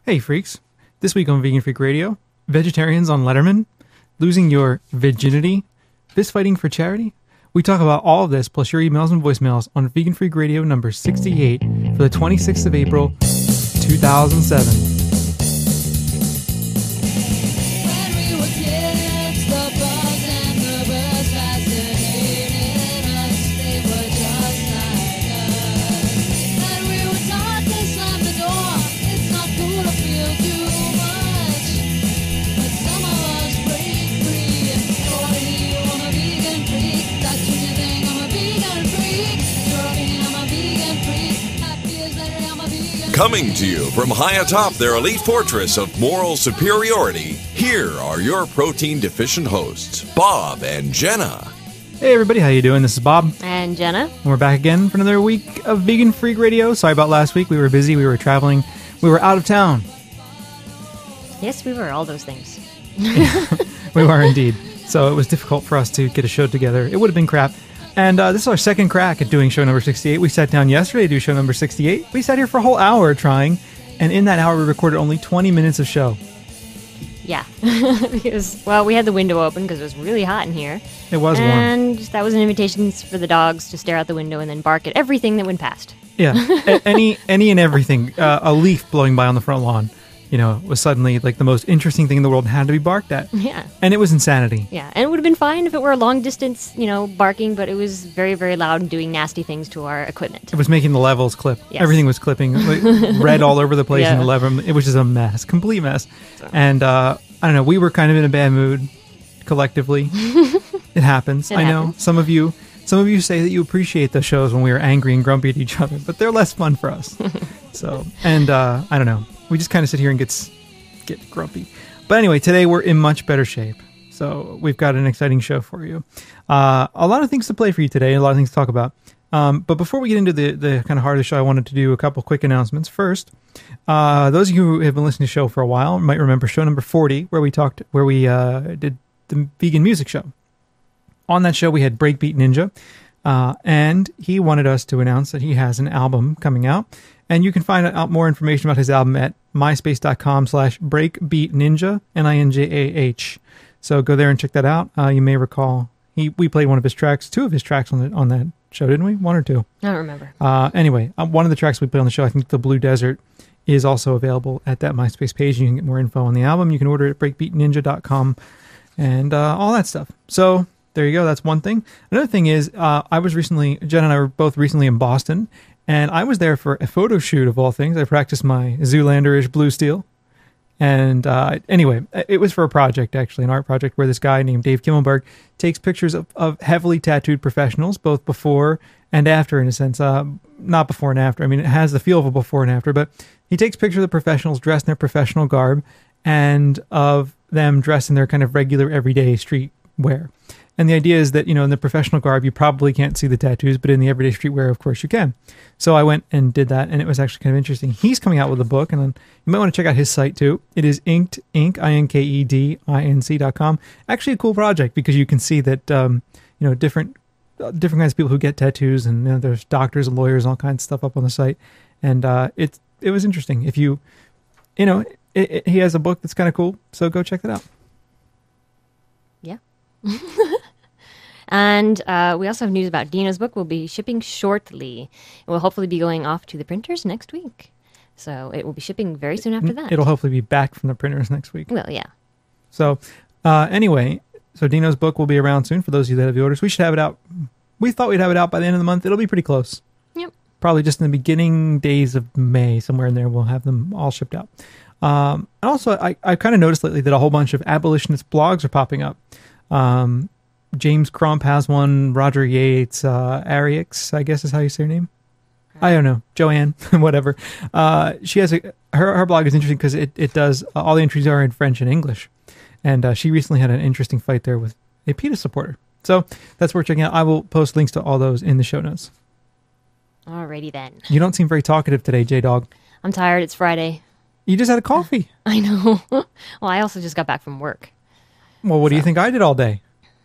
Hey freaks, this week on Vegan Freak Radio, vegetarians on Letterman, losing your Veginity, fist fighting for charity. We talk about all of this plus your emails and voicemails on Vegan Freak Radio number 68 for the 26th of April, 2007. Coming to you from high atop their elite fortress of moral superiority, here are your protein-deficient hosts, Bob and Jenna. Hey everybody, how you doing? This is Bob. And Jenna. And we're back again for another week of Vegan Freak Radio. Sorry about last week. We were busy, we were traveling, we were out of town. Yes, we were all those things. We were indeed. So it was difficult for us to get a show together. It would have been crap. And this is our second crack at doing show number 68. We sat down yesterday to do show number 68. We sat here for a whole hour trying, and in that hour we recorded only 20 minutes of show. Yeah, because, well, we had the window open because it was really hot in here. It was warm. And that was an invitation for the dogs to stare out the window and then bark at everything that went past. Yeah, any and everything. A leaf blowing by on the front lawn, was suddenly like the most interesting thing in the world and had to be barked at. Yeah. And it was insanity. Yeah, and it would have been fine if it were a long distance, barking, but it was very, very loud and doing nasty things to our equipment. It was making the levels clip. Yes. Everything was clipping. Red all over the place in Yeah. the lever. It was just a mess, complete mess. And I don't know, we were kind of in a bad mood collectively. It happens. I know. happens. Some of you say that you appreciate the shows when we were angry and grumpy at each other, but they're less fun for us. So, and I don't know. We just kind of sit here and get grumpy. But anyway, today we're in much better shape. So we've got an exciting show for you. A lot of things to play for you today, a lot of things to talk about. But before we get into the kind of heart of the show, I wanted to do a couple quick announcements. First, those of you who have been listening to the show for a while might remember show number 40, where we did the vegan music show. On that show, we had Breakbeat Ninja, and he wanted us to announce that he has an album coming out. And you can find out more information about his album at myspace.com/breakbeatninja, Ninjah. So go there and check that out. You may recall we played one of his tracks, two of his tracks on that show, didn't we? One or two? I don't remember. Anyway, one of the tracks we played on the show, I think The Blue Desert, is also available at that MySpace page. You can get more info on the album. You can order it at breakbeatninja.com and all that stuff. So there you go. That's one thing. Another thing is, Jen and I were both recently in Boston, and I was there for a photo shoot of all things. I practiced my Zoolander-ish blue steel. And anyway, it was for a project, actually, an art project where this guy named Dave Kimmelberg takes pictures of heavily tattooed professionals, both before and after, in a sense. Not before and after. I mean, it has the feel of a before and after, but he takes pictures of the professionals dressed in their professional garb and of them dressed in their kind of regular, everyday street wear. And the idea is that, in the professional garb, you probably can't see the tattoos, but in the everyday streetwear, of course, you can. So I went and did that, and it was actually kind of interesting. He's coming out with a book, and you might want to check out his site, too. It is inked, INKEDINC.com. Actually, a cool project, because you can see that, different kinds of people who get tattoos, and there's doctors and lawyers and all kinds of stuff up on the site. And it was interesting. If he has a book that's kind of cool, so go check that out. Yeah. And we also have news about Dino's book. Will be shipping shortly. It will hopefully be going off to the printers next week. So it will be shipping very soon after that. It'll hopefully be back from the printers next week. Well, yeah. So anyway, Dino's book will be around soon for those of you that have the orders. We should have it out. We thought we'd have it out by the end of the month. It'll be pretty close. Yep. Probably just in the beginning days of May, somewhere in there, we'll have them all shipped out. And also, I kind of noticed lately that a whole bunch of abolitionist blogs are popping up. James Crump has one, Roger Yates, Ariex, I guess is how you say her name. I don't know, Joanne, whatever. She has her blog is interesting because it does, all the entries are in French and English. And she recently had an interesting fight there with a PETA supporter. So that's worth checking out. I will post links to all those in the show notes. Alrighty then. You don't seem very talkative today, J-Dog. I'm tired. It's Friday. You just had a coffee. I know. Well, I also just got back from work. Well, what do you think I did all day?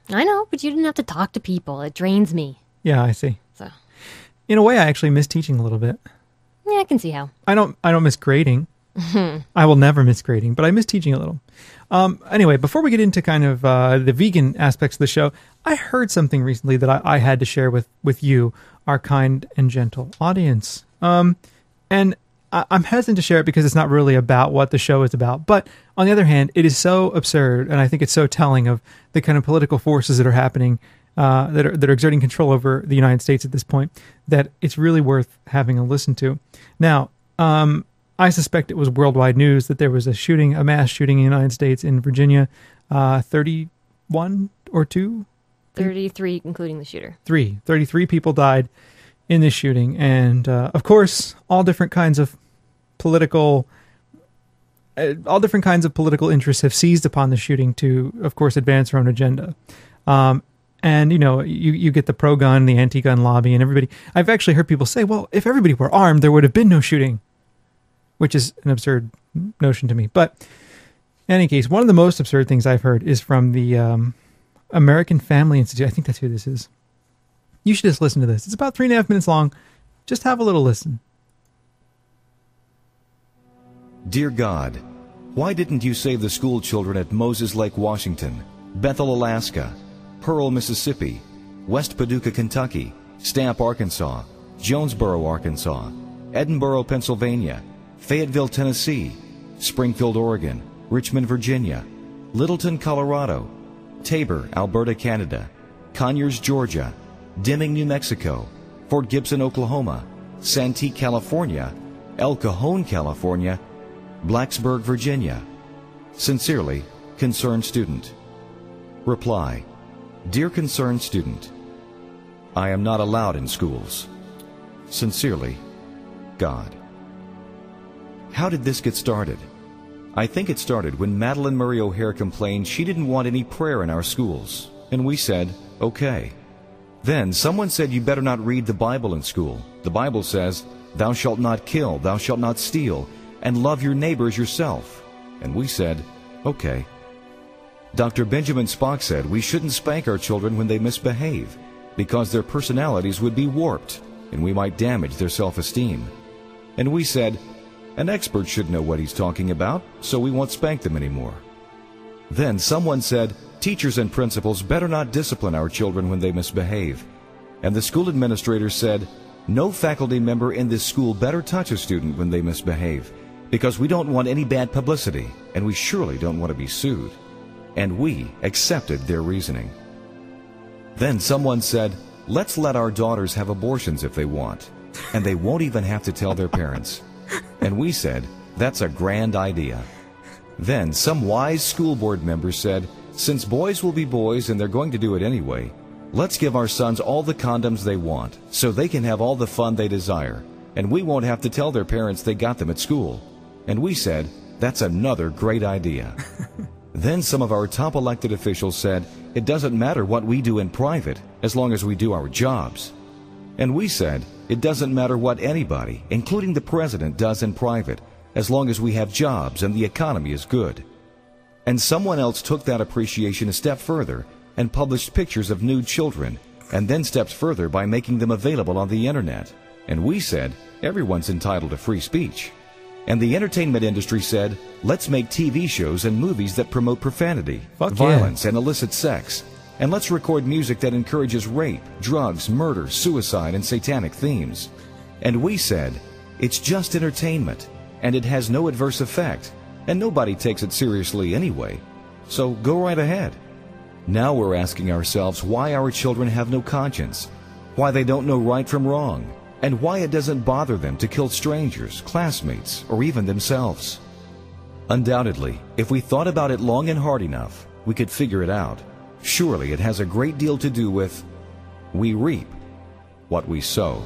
I know, but you didn't have to talk to people. It drains me. Yeah, I see. So, in a way, I actually miss teaching a little bit. yeah, I can see how. I don't miss grading. I will never miss grading, but I miss teaching a little. Anyway, before we get into kind of the vegan aspects of the show, I heard something recently that I had to share with you, our kind and gentle audience. And I'm hesitant to share it because it's not really about what the show is about. But on the other hand, it is so absurd, and I think it's so telling of the kind of political forces that are happening, that are exerting control over the United States at this point, that it's really worth having a listen to. Now, I suspect it was worldwide news that there was a mass shooting in the United States in Virginia, 31 or 2? 33, including the shooter. 33 people died in this shooting. And, of course, all different kinds of political interests have seized upon the shooting to, of course, advance their own agenda. And, you get the pro-gun, the anti-gun lobby, and everybody. I've actually heard people say, well, if everybody were armed, there would have been no shooting, which is an absurd notion to me. But in any case, one of the most absurd things I've heard is from the American Family Institute. I think that's who this is. You should just listen to this. It's about 3.5 minutes long. Just have a little listen. Dear God, why didn't you save the school children at Moses Lake, Washington, Bethel, Alaska, Pearl, Mississippi, West Paducah, Kentucky, Stamp, Arkansas, Jonesboro, Arkansas, Edinburgh, Pennsylvania, Fayetteville, Tennessee, Springfield, Oregon, Richmond, Virginia, Littleton, Colorado, Tabor, Alberta, Canada, Conyers, Georgia, Deming, New Mexico, Fort Gibson, Oklahoma, Santee, California, El Cajon, California, Blacksburg, Virginia. Sincerely, Concerned Student. Reply: Dear Concerned Student, I am not allowed in schools. Sincerely, God. How did this get started? I think it started when Madeline Murray O'Hare complained she didn't want any prayer in our schools, and we said, okay. Then someone said you better not read the Bible in school. The Bible says, thou shalt not kill, thou shalt not steal, and love your neighbors yourself. And we said, okay. Dr. Benjamin Spock said we shouldn't spank our children when they misbehave, because their personalities would be warped, and we might damage their self-esteem. And we said, an expert should know what he's talking about, so we won't spank them anymore. Then someone said, teachers and principals better not discipline our children when they misbehave. And the school administrator said, no faculty member in this school better touch a student when they misbehave, because we don't want any bad publicity, and we surely don't want to be sued. And we accepted their reasoning. Then someone said, let's let our daughters have abortions if they want, and they won't even have to tell their parents. And we said, that's a grand idea. Then some wise school board members said, since boys will be boys and they're going to do it anyway, let's give our sons all the condoms they want so they can have all the fun they desire, and we won't have to tell their parents they got them at school. And we said, that's another great idea. Then some of our top elected officials said, it doesn't matter what we do in private as long as we do our jobs. And we said, it doesn't matter what anybody, including the president, does in private as long as we have jobs and the economy is good. And someone else took that appreciation a step further and published pictures of nude children, and then steps further by making them available on the internet. And we said, everyone's entitled to free speech. And the entertainment industry said, let's make TV shows and movies that promote profanity, violence, and illicit sex. And let's record music that encourages rape, drugs, murder, suicide, and satanic themes. And we said, it's just entertainment, and it has no adverse effect, and nobody takes it seriously anyway. So go right ahead. Now we're asking ourselves why our children have no conscience, why they don't know right from wrong, and why it doesn't bother them to kill strangers, classmates, or even themselves. Undoubtedly, if we thought about it long and hard enough, we could figure it out. Surely it has a great deal to do with, we reap what we sow.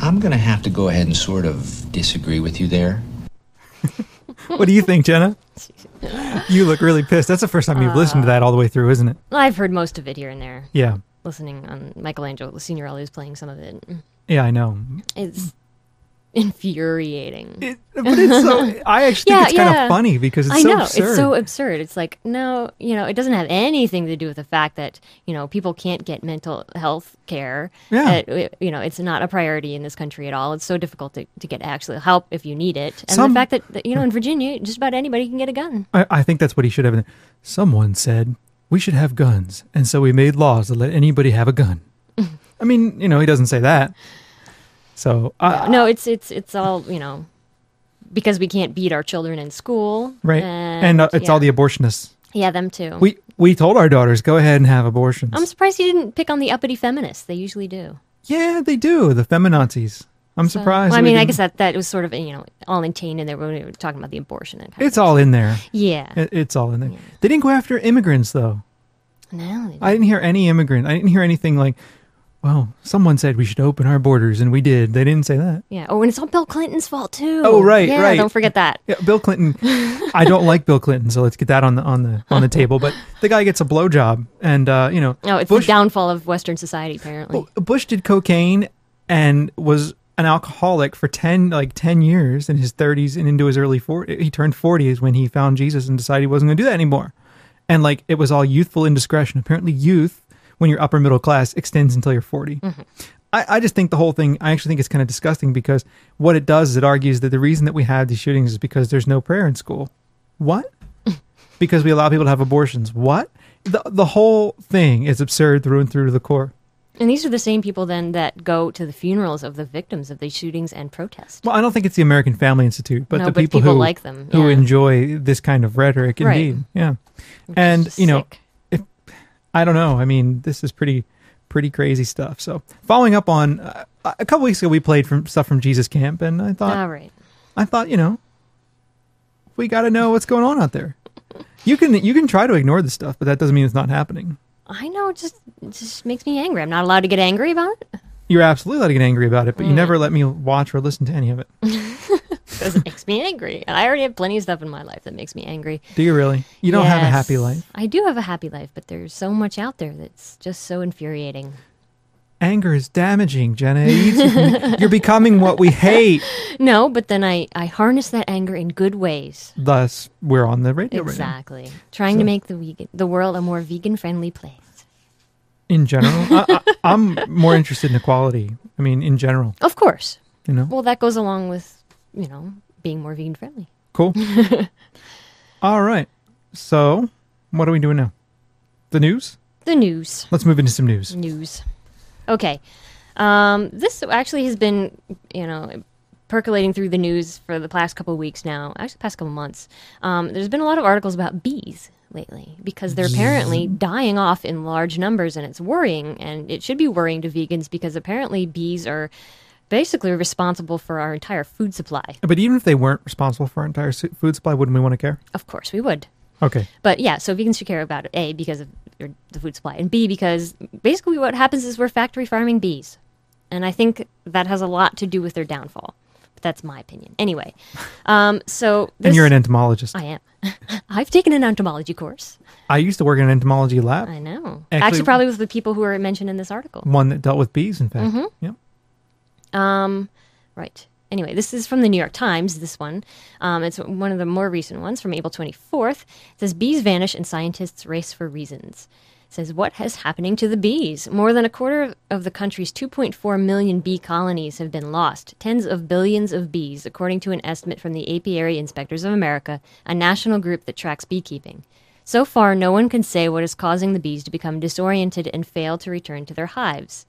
I'm going to have to go ahead and sort of disagree with you there. What do you think, Jenna? You look really pissed. That's the first time you've listened to that all the way through, isn't it? I've heard most of it here and there. Yeah. Listening on Michelangelo Signorelli was playing some of it. Yeah, I know. It's infuriating. But it's so, I actually think it's kind of funny because it's so absurd. It's so absurd. It's like, no, it doesn't have anything to do with the fact that, people can't get mental health care. Yeah. It's not a priority in this country at all. It's so difficult to get actual help if you need it. And the fact that, in Virginia, just about anybody can get a gun. I think that's what he should have. Someone said we should have guns, and so we made laws to let anybody have a gun. I mean, he doesn't say that. So no, it's all because we can't beat our children in school, right? And it's all the abortionists. Yeah, them too. We told our daughters, go ahead and have abortions. I'm surprised you didn't pick on the uppity feminists. They usually do. Yeah, they do. The feminazis. I'm surprised. Well, I mean, I guess that was sort of all contained in there when we were talking about the abortion. And it's all in there. Yeah, it's all in there. Yeah. They didn't go after immigrants though. No, I didn't hear any immigrant. I didn't hear anything like, well, someone said we should open our borders, and we did. They didn't say that. Yeah. Oh, and it's all Bill Clinton's fault too. Oh, right, yeah, right. Don't forget that. Yeah, Bill Clinton. I don't like Bill Clinton, so let's get that on the table. But the guy gets a blowjob, and it's Bush, the downfall of Western society. Apparently, Bush did cocaine and was an alcoholic for 10 years in his 30s and into his early 40s. He turned 40 is when he found Jesus and decided he wasn't going to do that anymore. And it was all youthful indiscretion. Apparently, youth, when you're upper middle class, extends until you're 40. Mm-hmm. I just think the whole thing, I actually think it's kind of disgusting because what it does is it argues that the reason that we have these shootings is because there's no prayer in school. What? Because we allow people to have abortions. What? The whole thing is absurd through and through to the core. And these are the same people then that go to the funerals of the victims of these shootings and protest. Well, I don't think it's the American Family Institute, but the people who like them, who enjoy this kind of rhetoric, indeed. Right. Yeah. Which and, sick. I don't know. I mean, this is pretty crazy stuff. So following up on a couple weeks ago, we played stuff from Jesus Camp, and I thought, we got to know what's going on out there. You can try to ignore this stuff, but that doesn't mean it's not happening. I know, it just makes me angry. I'm not allowed to get angry about it. You're absolutely allowed to get angry about it, but you never let me watch or listen to any of it. Because it makes me angry. And I already have plenty of stuff in my life that makes me angry. Do you really? You don't have a happy life? I do have a happy life, but there's so much out there that's just so infuriating. Anger is damaging, Jenna. You're becoming what we hate. No, but then I harness that anger in good ways. Thus, we're on the radio exactly. right now. Trying to make the world a more vegan-friendly place. In general? I'm more interested in equality. I mean, in general. Of course. Well, that goes along with, being more vegan-friendly. Cool. All right. So, what are we doing now? The news? The news. Let's move into some news. Okay. This actually has been, percolating through the news for the past couple of weeks now, actually past couple of months. There's been a lot of articles about bees lately because they're apparently dying off in large numbers, and it's worrying, and it should be worrying to vegans because apparently bees are basically responsible for our entire food supply. But even if they weren't responsible for our entire food supply, wouldn't we want to care? Of course we would. Okay. But yeah, so vegans should care about it, A, because of the food supply, and B, because basically what happens is we're factory farming bees. And I think that has a lot to do with their downfall. But that's my opinion. Anyway, and you're an entomologist. I am. I've taken an entomology course. I used to work in an entomology lab. I know. Actually, probably with the people who are mentioned in this article. One that dealt with bees, in fact. Mm-hmm. Yep. Right. Anyway, this is from the New York Times, this one. It's one of the more recent ones from April 24th. It says, bees vanish and scientists race for reasons. It says, what is happening to the bees? More than a quarter of the country's 2.4 million bee colonies have been lost. Tens of billions of bees, according to an estimate from the Apiary Inspectors of America, a national group that tracks beekeeping. So far, no one can say what is causing the bees to become disoriented and fail to return to their hives.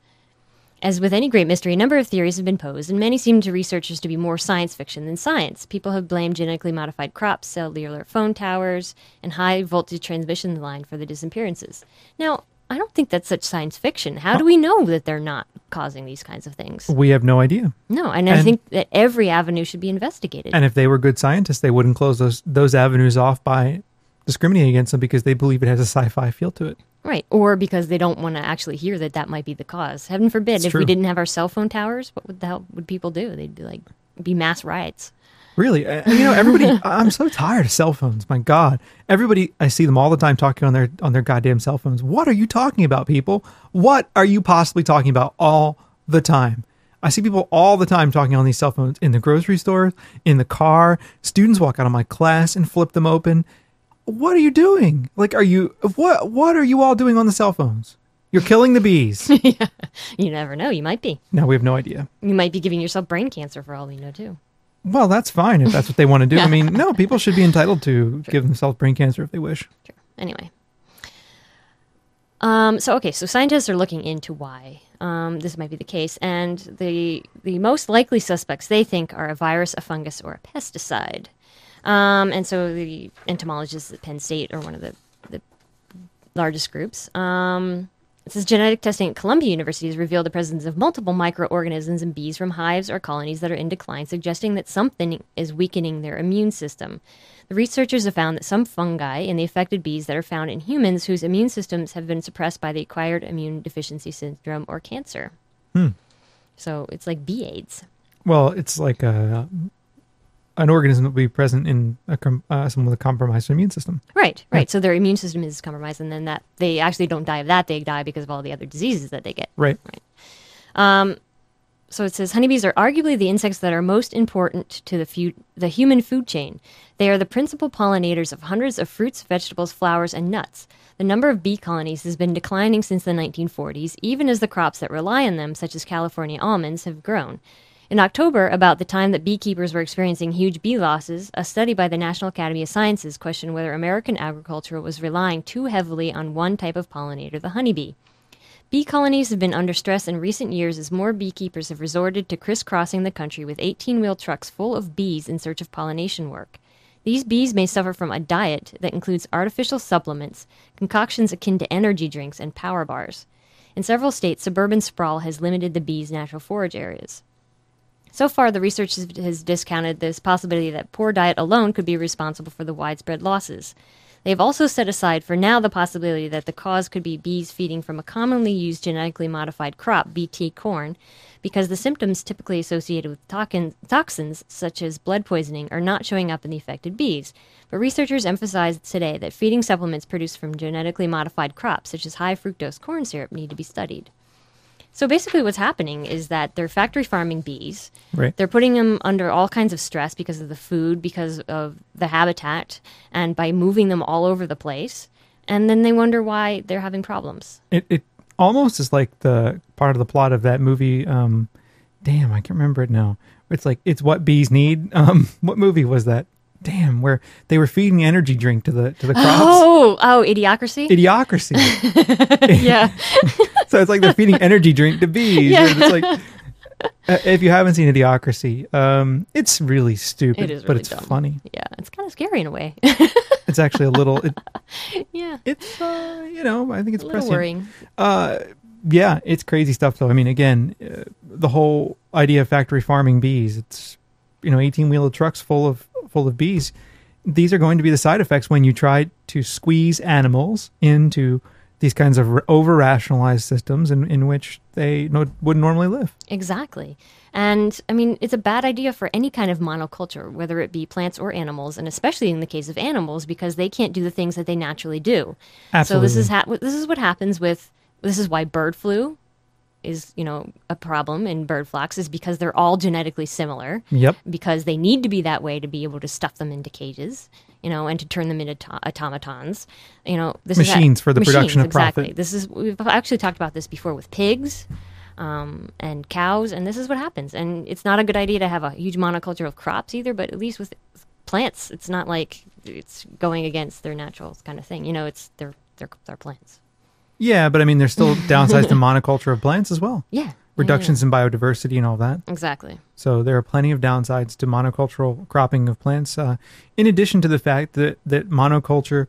As with any great mystery, a number of theories have been posed, and many seem to researchers to be more science fiction than science. People have blamed genetically modified crops, cellular phone towers, and high-voltage transmission line for the disappearances. Now, I don't think that's such science fiction. How do we know that they're not causing these kinds of things? We have no idea. No, and I think that every avenue should be investigated. And if they were good scientists, they wouldn't close those avenues off by discriminating against them because they believe it has a sci-fi feel to it. Right, or because they don't want to actually hear that might be the cause. Heaven forbid, it's if true. we didn't have our cell phone towers, what the hell would people do? They'd be mass riots. Really, everybody. I'm so tired of cell phones. My God, everybody. I see them all the time talking on their goddamn cell phones. What are you talking about, people? What are you possibly talking about all the time? I see people all the time talking on these cell phones in the grocery store, in the car. Students walk out of my class and flip them open. What are you doing? Like, what are you all doing on the cell phones? You're killing the bees. Yeah. You never know. You might be. No, we have no idea. You might be giving yourself brain cancer for all we know, too. Well, that's fine if that's what they want to do. I mean, no, people should be entitled to give themselves brain cancer if they wish. True. Anyway. So scientists are looking into why this might be the case, and the most likely suspects they think are a virus, a fungus, or a pesticide. And so the entomologists at Penn State are one of the largest groups. It says genetic testing at Columbia University has revealed the presence of multiple microorganisms in bees from hives or colonies that are in decline, suggesting that something is weakening their immune system. The researchers have found that some fungi in the affected bees that are found in humans whose immune systems have been suppressed by the acquired immune deficiency syndrome or cancer. So it's like bee AIDS. Well, it's like an organism that will be present in someone with a compromised immune system. Right. So their immune system is compromised, and then that they actually don't die of that; they die because of all the other diseases that they get. Right. So it says honeybees are arguably the insects that are most important to the human food chain. They are the principal pollinators of hundreds of fruits, vegetables, flowers, and nuts. The number of bee colonies has been declining since the 1940s, even as the crops that rely on them, such as California almonds, have grown. In October, about the time that beekeepers were experiencing huge bee losses, a study by the National Academy of Sciences questioned whether American agriculture was relying too heavily on one type of pollinator, the honeybee. Bee colonies have been under stress in recent years as more beekeepers have resorted to crisscrossing the country with 18-wheel trucks full of bees in search of pollination work. These bees may suffer from a diet that includes artificial supplements, concoctions akin to energy drinks, and power bars. In several states, suburban sprawl has limited the bees' natural forage areas. So far, the research has discounted this possibility that poor diet alone could be responsible for the widespread losses. They've also set aside for now the possibility that the cause could be bees feeding from a commonly used genetically modified crop, Bt corn, because the symptoms typically associated with toxins such as blood poisoning are not showing up in the affected bees. But researchers emphasize today that feeding supplements produced from genetically modified crops, such as high fructose corn syrup, need to be studied. So basically what's happening is that they're factory farming bees. Right. They're putting them under all kinds of stress because of the food, because of the habitat, and by moving them all over the place. And then they wonder why they're having problems. It almost is like the part of the plot of that movie. Damn, I can't remember it now. It's like, it's what bees need. What movie was that? Damn, where they were feeding energy drink to the crops. Oh, Idiocracy? Idiocracy. Yeah. So it's like they're feeding energy drink to bees. Yeah. And it's like, if you haven't seen Idiocracy, it's really stupid, It is but really it's dumb. funny. Yeah, it's kind of scary in a way. It's actually a little, Yeah. it's, I think it's A little prescient. worrying. Yeah, it's crazy stuff though. I mean, again, the whole idea of factory farming bees, it's, 18-wheeler trucks full of bees. These are going to be the side effects when you try to squeeze animals into these kinds of over-rationalized systems in which they wouldn't normally live. Exactly. And, I mean, it's a bad idea for any kind of monoculture, whether it be plants or animals, and especially in the case of animals, because they can't do the things that they naturally do. Absolutely. So this is what happens with, this is why bird flu is, a problem in bird flocks, is because they're all genetically similar. Yep. Because they need to be that way to be able to stuff them into cages, and to turn them into automatons. Machines for the production of profit. Exactly. We've actually talked about this before with pigs. And cows, and this is what happens. And it's not a good idea to have a huge monoculture of crops either, but at least with plants, it's not like it's going against their natural kind of thing. It's they're plants. Yeah, but I mean, there's still downsides to monoculture of plants as well. Yeah. Reductions in biodiversity and all that. Exactly. So there are plenty of downsides to monocultural cropping of plants, in addition to the fact that monoculture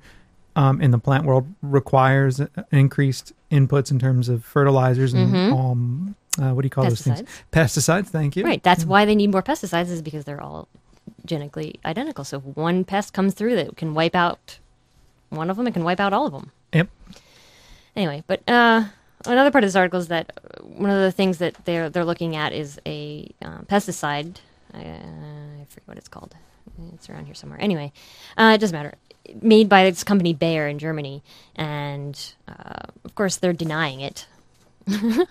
in the plant world requires increased inputs in terms of fertilizers and what do you call those things? Pesticides. Thank you. Right. That's why they need more pesticides, is because they're all genetically identical. So if one pest comes through that can wipe out one of them, it can wipe out all of them. Yep. Anyway, but another part of this article is that one of the things that they're looking at is a pesticide. I forget what it's called. It's around here somewhere. Anyway, it doesn't matter. Made by this company Bayer in Germany, and of course they're denying it.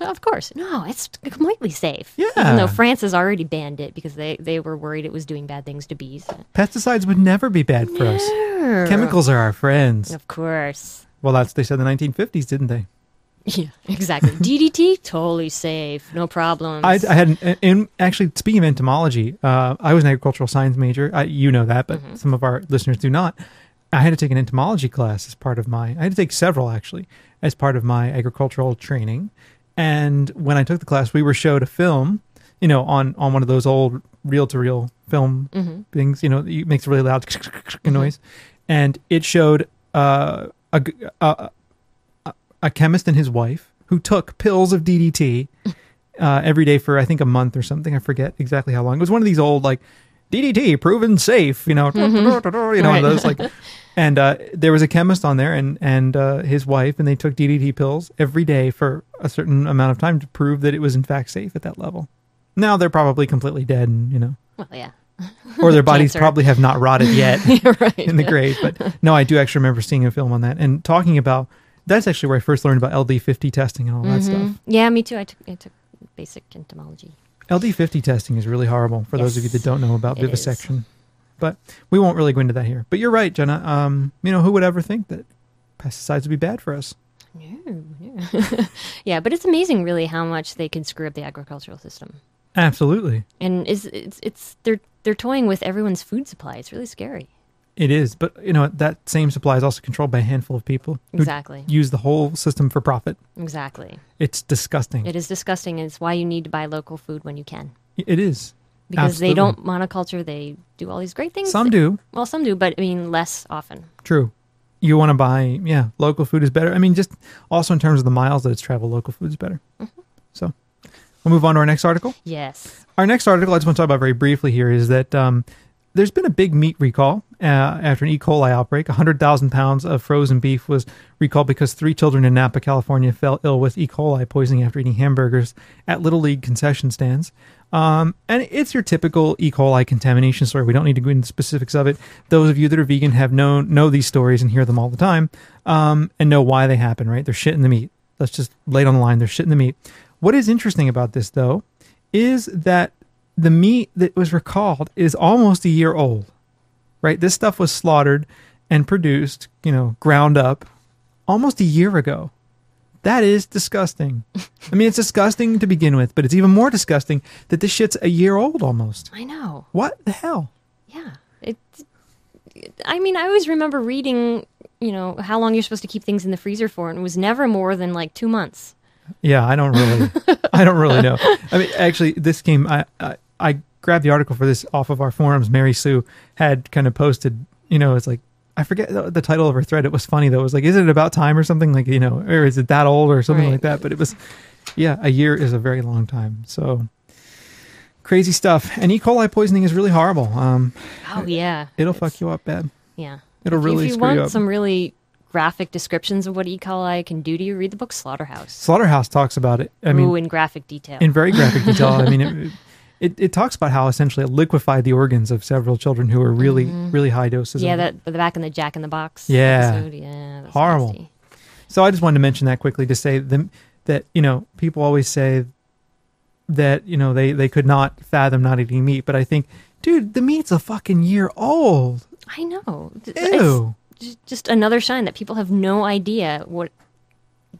Of course. No, it's completely safe. Yeah. Even though France has already banned it because they were worried it was doing bad things to bees. Pesticides would never be bad for us. Chemicals are our friends. Of course. Well, that's they said in the 1950s, didn't they? Yeah, exactly. DDT, totally safe. No problems. I had, and actually, speaking of entomology, I was an agricultural science major. You know that, but some of our listeners do not. I had to take an entomology class as part of I had to take several actually, as part of my agricultural training. And when I took the class, we were showed a film, on one of those old reel-to-reel film things, it makes a really loud noise. And it showed a chemist and his wife who took pills of DDT every day for, I think, a month or something. I forget exactly how long. It was one of these old, like, DDT proven safe, one of those, like, and there was a chemist on there and his wife, and they took DDT pills every day for a certain amount of time to prove that it was in fact safe at that level. Now they're probably completely dead, and Well, yeah. or their bodies probably have not rotted yet Right. in the grave. But no, I do actually remember seeing a film on that and talking about. That's actually where I first learned about LD50 testing and all that stuff. Yeah, me too. I took basic entomology. LD50 testing is really horrible for those of you that don't know about vivisection. But we won't really go into that here. But you're right, Jenna. Who would ever think that pesticides would be bad for us? No. Yeah, but it's amazing really how much they can screw up the agricultural system. Absolutely. And they're toying with everyone's food supply. It's really scary. It is, but that same supply is also controlled by a handful of people who Exactly. use the whole system for profit. Exactly. It's disgusting. It is disgusting, and it's why you need to buy local food when you can. It is. Because Absolutely. they don't monoculture, they do all these great things. Some do. Well, some do, but I mean less often. True. You want to buy, local food is better. I mean, just also in terms of the miles that it's traveled, local food is better. So we'll move on to our next article. Yes. Our next article I just want to talk about very briefly here is that there's been a big meat recall after an E. coli outbreak. 100,000 pounds of frozen beef was recalled because 3 children in Napa, California fell ill with E. coli poisoning after eating hamburgers at Little League concession stands. And it's your typical E. coli contamination story. We don't need to go into the specifics of it. Those of you that are vegan have know these stories and hear them all the time and know why they happen, right? They're shit in the meat. Let's just lay it on the line. They're shit in the meat. What is interesting about this, though, is that the meat that was recalled is almost a year old, right? This stuff was slaughtered and produced, ground up almost a year ago. That is disgusting. I mean, it's disgusting to begin with, but it's even more disgusting that this shit's a year old almost. I know. What the hell? Yeah. I mean, I always remember reading, how long you're supposed to keep things in the freezer for, and it was never more than like 2 months. Yeah, I don't really know. I mean, actually, this came, I grabbed the article for this off of our forums. Mary Sue had kind of posted, it's like, I forget the title of her thread. It was funny though. It was like, is it about time or something, like, or is it that old or something like that? But it was, a year is a very long time. So crazy stuff. And E. coli poisoning is really horrible. Oh yeah. It'll fuck you up bad. Yeah. It'll really if you screw you want up. some really graphic descriptions of what E. coli can do to you, read the book Slaughterhouse. Slaughterhouse talks about it. I mean, in graphic detail. In very graphic detail. I mean, it talks about how essentially it liquefied the organs of several children who were really, really high doses. Yeah, of the back in the Jack in the Box episode. Yeah, that's horrible. nasty. So I just wanted to mention that quickly to say that people always say that they could not fathom not eating meat, but I think, dude, the meat's a fucking year old. I know. Ew. It's just another sign that people have no idea what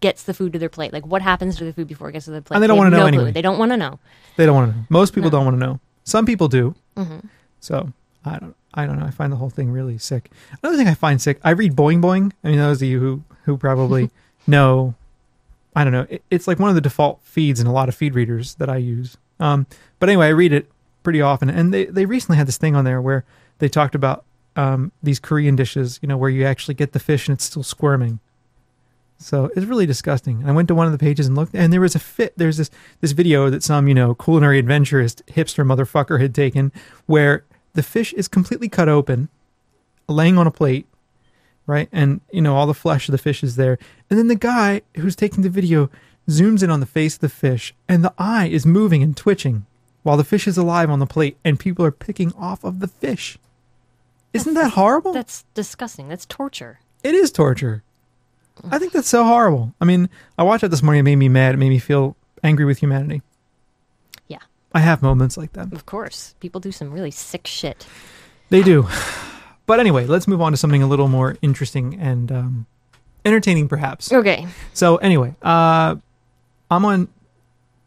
gets the food to their plate. Like, what happens to the food before it gets to their plate. And they don't want to know clue. anyway. They don't want to know. They don't want to know. Most people don't want to know. Some people do. Mm-hmm. So I don't know. I find the whole thing really sick. Another thing I find sick, I read Boing Boing. I mean, those of you who probably know, I don't know. It's like one of the default feeds in a lot of feed readers that I use. But anyway, I read it pretty often. And they recently had this thing on there where they talked about these Korean dishes, where you actually get the fish and it's still squirming. So it's really disgusting. And I went to one of the pages and looked, and there was there's this video that some, culinary adventurist hipster motherfucker had taken where the fish is completely cut open, laying on a plate, right? And, all the flesh of the fish is there. And then the guy who's taking the video zooms in on the face of the fish, and the eye is moving and twitching while the fish is alive on the plate, and people are picking off of the fish. Isn't that horrible? That's disgusting. That's torture. It is torture. I think that's so horrible. I mean, I watched it this morning. It made me mad. It made me feel angry with humanity. Yeah. I have moments like that. Of course. People do some really sick shit. They do. But anyway, let's move on to something a little more interesting and entertaining, perhaps. Okay. So anyway, I'm on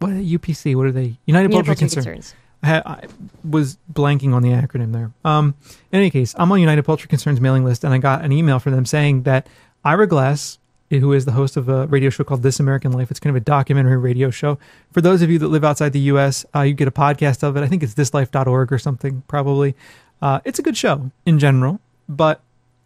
UPC. What are they? United Poultry Concerns. I was blanking on the acronym there. In any case, I'm on United Poultry Concerns mailing list, and I got an email from them saying that Ira Glass, who is the host of a radio show called This American Life, it's kind of a documentary radio show. For those of you that live outside the U.S., you get a podcast of it. I think it's thislife.org or something, probably. It's a good show in general, but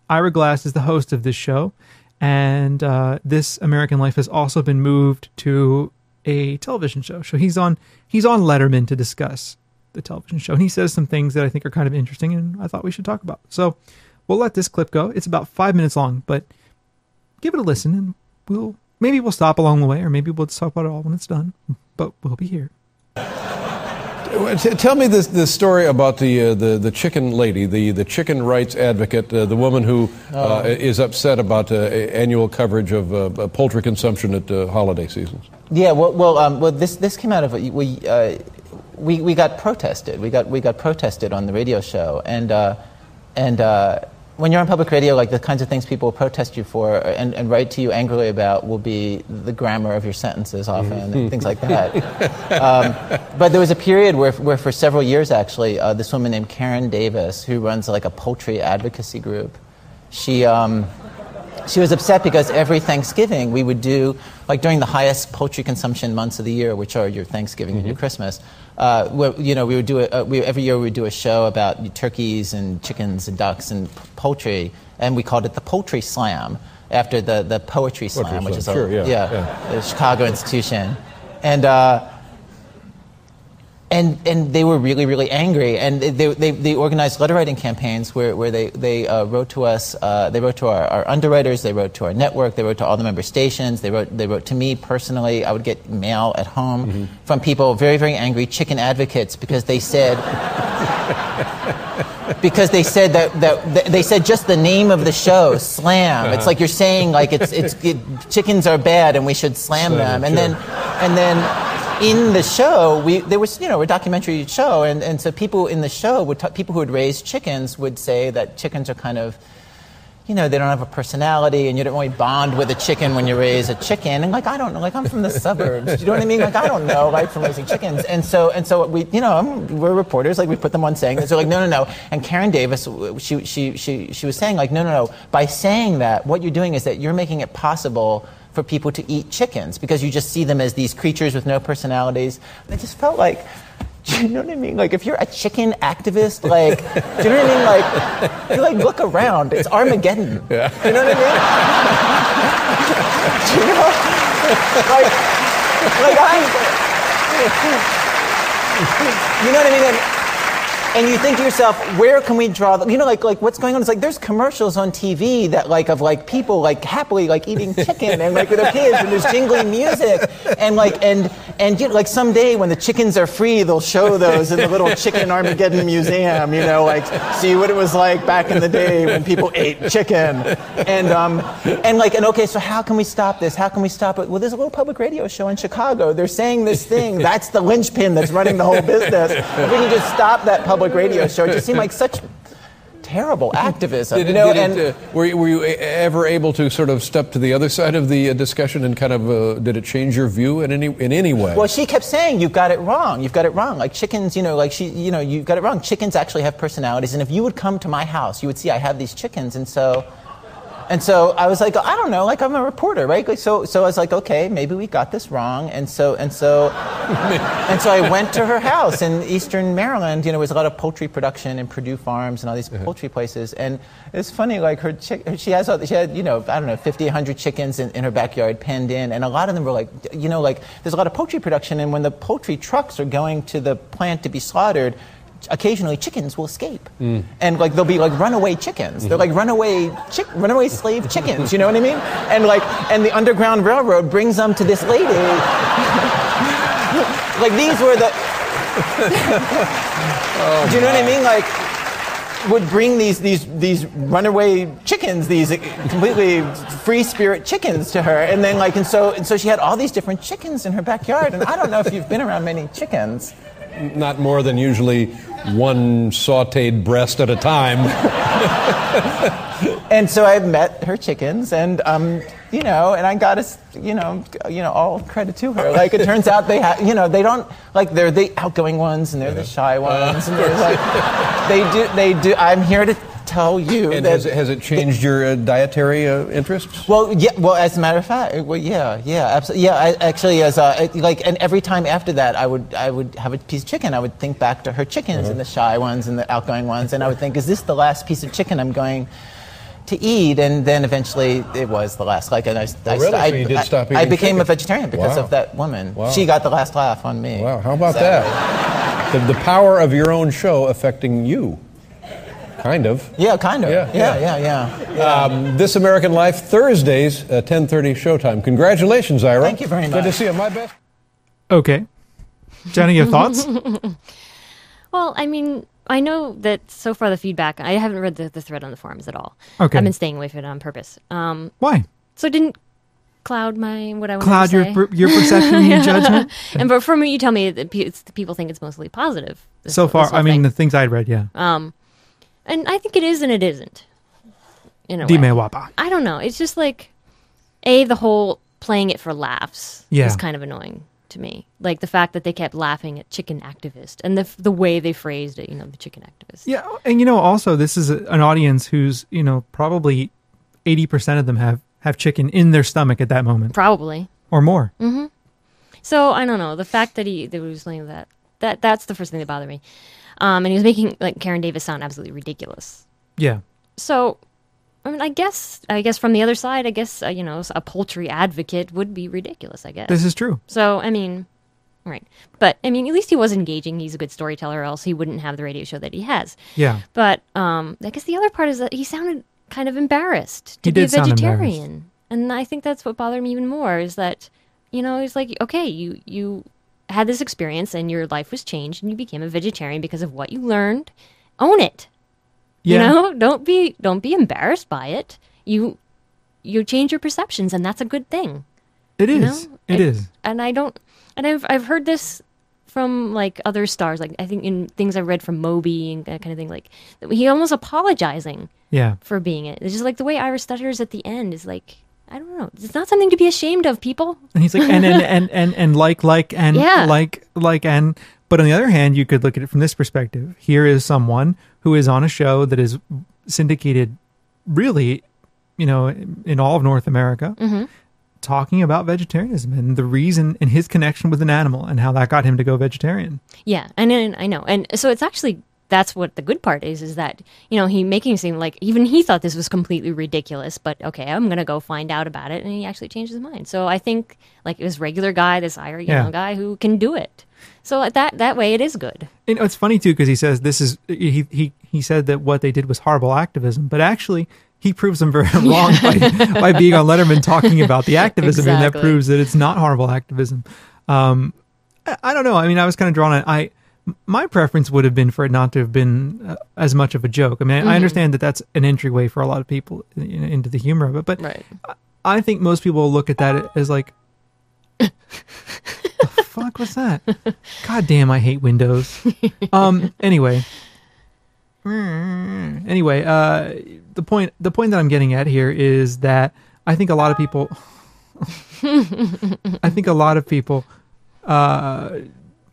Ira Glass is the host of this show, and This American Life has also been moved to a television show. So he's on Letterman to discuss the television show, and he says some things that I think are kind of interesting, and I thought we should talk about. So we'll let this clip go. It's about 5 minutes long, but give it a listen, and we'll stop along the way, or maybe we'll just talk about it all when it's done. But we'll be here. Tell me this story about the chicken lady, the chicken rights advocate, the woman who is upset about annual coverage of poultry consumption at holiday seasons. Yeah, well, this came out of we got protested. We got protested on the radio show, and when you're on public radio, like the kinds of things people will protest you for and write to you angrily about will be the grammar of your sentences often and things like that. But there was a period where for several years actually, this woman named Karen Davis, who runs like a poultry advocacy group, she was upset because every Thanksgiving we would do, like during the highest poultry consumption months of the year, which are your Thanksgiving and your Christmas, we would do every year we would do a show about turkeys and chickens and ducks and poultry, and we called it the Poultry Slam after the Poetry Slam, which is the Chicago institution, and they were really, really angry, and they organized letter writing campaigns where they wrote to us, they wrote to our underwriters, they wrote to our network, they wrote to all the member stations, they wrote to me personally. I would get mail at home from people, very, very angry chicken advocates, because they said that they said just the name of the show, slam. It's like you're saying like chickens are bad and we should slam them, and then. In the show, there was a documentary show, and so people in the show people who had raised chickens would say that chickens are kind of, they don't have a personality, and you don't really bond with a chicken when you raise a chicken. And like, I don't know, like I'm from the suburbs, do you know what I mean? Like I don't know, right, from raising chickens. And so we, we're reporters, like we put them on saying this. They're like, no. And Karen Davis, she was saying like, no. By saying that, what you're doing is that you're making it possible for people to eat chickens because you just see them as these creatures with no personalities. And I just felt like, do you know what I mean? Like, if you're a chicken activist, like, do you know what I mean? Like, you like look around. It's Armageddon. Yeah. Do you know what I mean? Do you know? You know what I mean? And you think to yourself, where can we draw the, like what's going on? It's like there's commercials on TV that like of like people like happily like eating chicken and like with their kids, and there's jingling music, and like and like someday when the chickens are free, they'll show those in the little Chicken Armageddon Museum, like see what it was like back in the day when people ate chicken, and okay, so how can we stop this? How can we stop it? Well, there's a little public radio show in Chicago. They're saying this thing. That's the linchpin that's running the whole business. If we can just stop that public radio show. It just seemed like such terrible activism. Were you ever able to sort of step to the other side of the discussion and kind of did it change your view in any way? Well, she kept saying, "You've got it wrong. You've got it wrong. Like chickens, you've got it wrong. Chickens actually have personalities, and if you would come to my house, you would see I have these chickens, and so I was like, I don't know, like I'm a reporter, right? Like, so I was like, okay, maybe we got this wrong, and so I went to her house in Eastern Maryland. There was a lot of poultry production in Purdue Farms and all these poultry places, and it's funny, like she had 50, 100 chickens in her backyard penned in, and a lot of them were like, like there's a lot of poultry production, and when the poultry trucks are going to the plant to be slaughtered, occasionally chickens will escape, and like they'll be like runaway chickens. They're like runaway slave chickens. You know what I mean? And the Underground Railroad brings them to this lady. Like these were the. Do you know what I mean? would bring these runaway chickens, these completely free spirit chickens to her, and then and so she had all these different chickens in her backyard. And I don't know if you've been around many chickens. Not more than usually one sautéed breast at a time. And so I met her chickens, and and I got all credit to her. Like, it turns out they have, they don't, they're the outgoing ones and they're the shy ones, and they do. I'm here to tell you. And that has it changed your dietary interests? Well, yeah. Well, as a matter of fact, absolutely. Yeah, I actually, and every time after that, I would have a piece of chicken. I would think back to her chickens and the shy ones and the outgoing ones, and I would think, is this the last piece of chicken I'm going to eat? And then eventually it was the last. So you did stop eating I became chicken. a vegetarian because of that woman. Wow. She got the last laugh on me. Wow, how about that? The power of your own show affecting you. Kind of. Yeah, kind of. Yeah. This American Life, Thursdays, 10:30 showtime. Congratulations, Ira. Thank you very much. Good to see you. My best. Okay. Jenny, your thoughts? Well, I mean, I know that so far the feedback, I haven't read the thread on the forums at all. Okay. I've been staying away from it on purpose. Why? So it didn't cloud what I wanted Cloud to say. your perception and your judgment? But from what you tell me, people think it's mostly positive. So far, I mean, the things I'd read, yeah. And I think it is and it isn't. In a Dime way. wapa. I don't know. It's just the whole playing it for laughs is kind of annoying to me. Like the fact that they kept laughing at chicken activist and the way they phrased it, the chicken activist. Yeah, and also this is an audience who's, probably 80% of them have chicken in their stomach at that moment. Probably. Or more. Mm-hmm. So I don't know. The fact that he was saying that's the first thing that bothered me. And he was making Karen Davis sound absolutely ridiculous. Yeah. So, I mean, I guess from the other side, a poultry advocate would be ridiculous, I guess. This is true. So, I mean, right. But, I mean, at least he was engaging. He's a good storyteller, or else he wouldn't have the radio show that he has. Yeah. But I guess the other part is that he sounded kind of embarrassed to He be a did sound vegetarian. And I think that's what bothered me even more, is that, he's like, okay, you had this experience and your life was changed and you became a vegetarian because of what you learned. Own it. Yeah. Don't be embarrassed by it. You change your perceptions, and that's a good thing. It is. It is. And I've heard this from other stars, I think in things I've read from Moby and that kind of thing, he almost apologizing for being it. It's just the way Ira stutters at the end is I don't know. It's not something to be ashamed of, people. And he's like, and but on the other hand, you could look at it from this perspective. Here is someone who is on a show that is syndicated really, in all of North America, talking about vegetarianism and the reason and his connection with an animal and how that got him to go vegetarian. Yeah, and I know. And so it's actually, that's what the good part is that, he making it seem like even he thought this was completely ridiculous, but okay, I'm going to go find out about it. And he actually changed his mind. So I think this regular guy, this Ira, guy who can do it. So that way it is good. It's funny too, because he says he said that what they did was horrible activism, but actually he proves them very wrong by being on Letterman talking about the activism. Exactly. And that proves that it's not horrible activism. I don't know. I mean, I was kind of drawn on my preference would have been for it not to have been as much of a joke. I mean, I understand that that's an entryway for a lot of people into the humor of it, but right. I think most people look at that as the fuck was that? God damn, I hate Windows. Anyway, the point that I'm getting at here is that I think a lot of people,